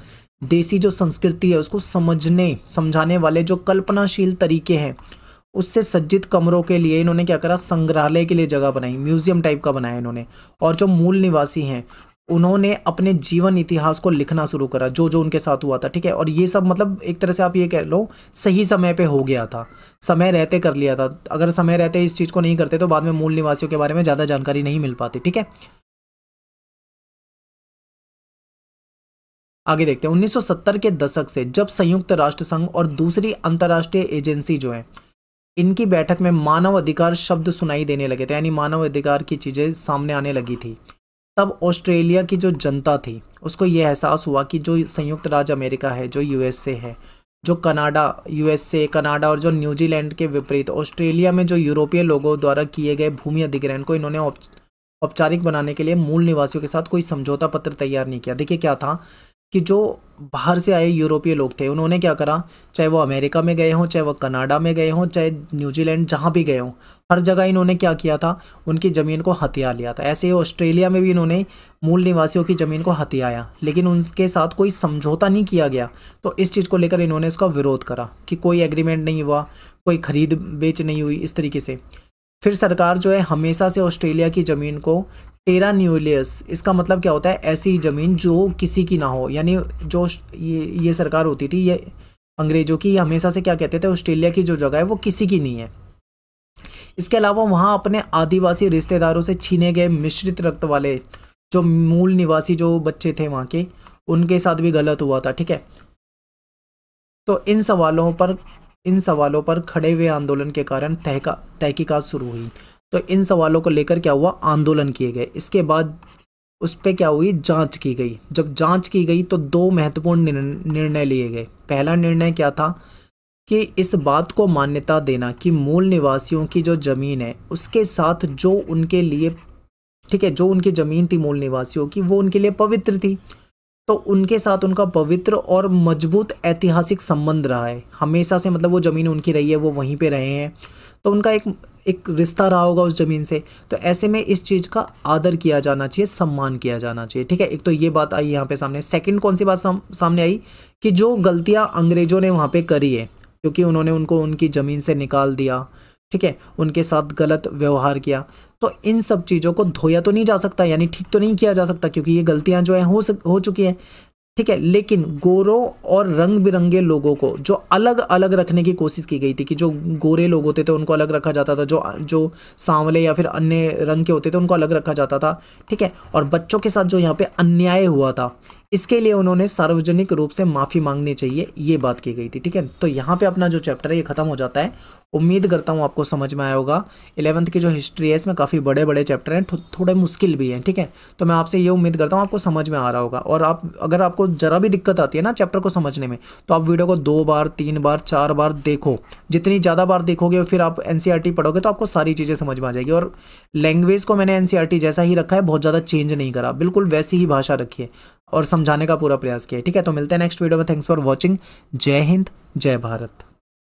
देसी जो संस्कृति है उसको समझाने वाले जो कल्पनाशील तरीके हैं उससे सज्जित कमरों के लिए इन्होंने क्या करा, संग्रहालय के लिए जगह बनाई, म्यूजियम टाइप का बनाया इन्होंने। और जो मूल निवासी हैं उन्होंने अपने जीवन इतिहास को लिखना शुरू करा, जो जो उनके साथ हुआ था, ठीक है। और ये सब मतलब एक तरह से आप ये कह लो सही समय पे हो गया था, समय रहते कर लिया था। अगर समय रहते इस चीज़ को नहीं करते तो बाद में मूल निवासियों के बारे में ज़्यादा जानकारी नहीं मिल पाती, ठीक है। आगे देखते हैं, 1970 के दशक से जब संयुक्त राष्ट्र संघ और दूसरी अंतर्राष्ट्रीय एजेंसी जो है इनकी बैठक में मानव अधिकार शब्द सुनाई देने लगे थे, यानी मानव अधिकार की चीज़ें सामने आने लगी थी, तब ऑस्ट्रेलिया की जो जनता थी उसको ये एहसास हुआ कि जो संयुक्त राज्य अमेरिका है, जो यूएसए है, जो कनाडा, यूएसए, कनाडा और जो न्यूजीलैंड के विपरीत ऑस्ट्रेलिया में जो यूरोपीय लोगों द्वारा किए गए भूमि अधिग्रहण को इन्होंने औपचारिक बनाने के लिए मूल निवासियों के साथ कोई समझौता पत्र तैयार नहीं किया। देखिए क्या था कि जो बाहर से आए यूरोपीय लोग थे उन्होंने क्या करा, चाहे वो अमेरिका में गए हों, चाहे वो कनाडा में गए हों, चाहे न्यूजीलैंड, जहाँ भी गए हों, हर जगह इन्होंने क्या किया था, उनकी ज़मीन को हथिया लिया था। ऐसे ही ऑस्ट्रेलिया में भी इन्होंने मूल निवासियों की ज़मीन को हथियाया, लेकिन उनके साथ कोई समझौता नहीं किया गया। तो इस चीज़ को लेकर इन्होंने इसका विरोध करा कि कोई एग्रीमेंट नहीं हुआ, कोई खरीद बेच नहीं हुई, इस तरीके से। फिर सरकार जो है हमेशा से ऑस्ट्रेलिया की ज़मीन को टेरा न्यूलियस, इसका मतलब क्या होता है, ऐसी ज़मीन जो किसी की ना हो, यानी जो ये सरकार होती थी, ये अंग्रेजों की, हमेशा से क्या कहते थे, ऑस्ट्रेलिया की जो जगह है वो किसी की नहीं है। इसके अलावा वहाँ अपने आदिवासी रिश्तेदारों से छीने गए मिश्रित रक्त वाले जो मूल निवासी जो बच्चे थे वहाँ के, उनके साथ भी गलत हुआ था। ठीक है, तो इन सवालों पर खड़े हुए आंदोलन के कारण तहकीकात शुरू हुई। तो इन सवालों को लेकर क्या हुआ, आंदोलन किए गए। इसके बाद उस पर क्या हुई, जांच की गई। जब जांच की गई तो दो महत्वपूर्ण निर्णय लिए गए। पहला निर्णय क्या था कि इस बात को मान्यता देना कि मूल निवासियों की जो ज़मीन है उसके साथ जो उनके लिए, ठीक है, जो उनकी ज़मीन थी मूल निवासियों की, वो उनके लिए पवित्र थी। तो उनके साथ उनका पवित्र और मजबूत ऐतिहासिक संबंध रहा है हमेशा से, मतलब वो ज़मीन उनकी रही है, वो वहीं पे रहे हैं, तो उनका एक रिश्ता रहा होगा उस ज़मीन से। तो ऐसे में इस चीज़ का आदर किया जाना चाहिए, सम्मान किया जाना चाहिए। ठीक है, एक तो ये बात आई यहाँ पे सामने। सेकंड कौन सी बात सामने आई कि जो गलतियाँ अंग्रेज़ों ने वहाँ पे करी है, क्योंकि उन्होंने उनको उनकी ज़मीन से निकाल दिया, ठीक है, उनके साथ गलत व्यवहार किया, तो इन सब चीज़ों को धोया तो नहीं जा सकता, यानी ठीक तो नहीं किया जा सकता, क्योंकि ये गलतियां जो है हो चुकी हैं। ठीक है, लेकिन गोरों और रंग बिरंगे लोगों को जो अलग अलग रखने की कोशिश की गई थी, कि जो गोरे लोग होते थे उनको अलग रखा जाता था, जो सांवले या फिर अन्य रंग के होते थे उनको अलग रखा जाता था। ठीक है, और बच्चों के साथ जो यहाँ पे अन्याय हुआ था, इसके लिए उन्होंने सार्वजनिक रूप से माफ़ी मांगनी चाहिए, ये बात की गई थी। ठीक है, तो यहाँ पे अपना जो चैप्टर है ये खत्म हो जाता है। उम्मीद करता हूँ आपको समझ में आया होगा। 11th की जो हिस्ट्री है इसमें काफ़ी बड़े बड़े चैप्टर हैं, थोड़े मुश्किल भी हैं। ठीक है, तो मैं आपसे ये उम्मीद करता हूँ आपको समझ में आ रहा होगा। और अगर आपको ज़रा भी दिक्कत आती है ना चैप्टर को समझने में, तो आप वीडियो को 2 बार 3 बार 4 बार देखो। जितनी ज़्यादा बार देखोगे फिर आप NCERT पढ़ोगे तो आपको सारी चीज़ें समझ में आ जाएगी। और लैंग्वेज को मैंने NCERT जैसा ही रखा है, बहुत ज़्यादा चेंज नहीं करा, बिल्कुल वैसी ही भाषा रखी है और समझाने का पूरा प्रयास किया है। ठीक है, तो मिलते हैं नेक्स्ट वीडियो में। Thanks for watching. जय हिंद, जय भारत।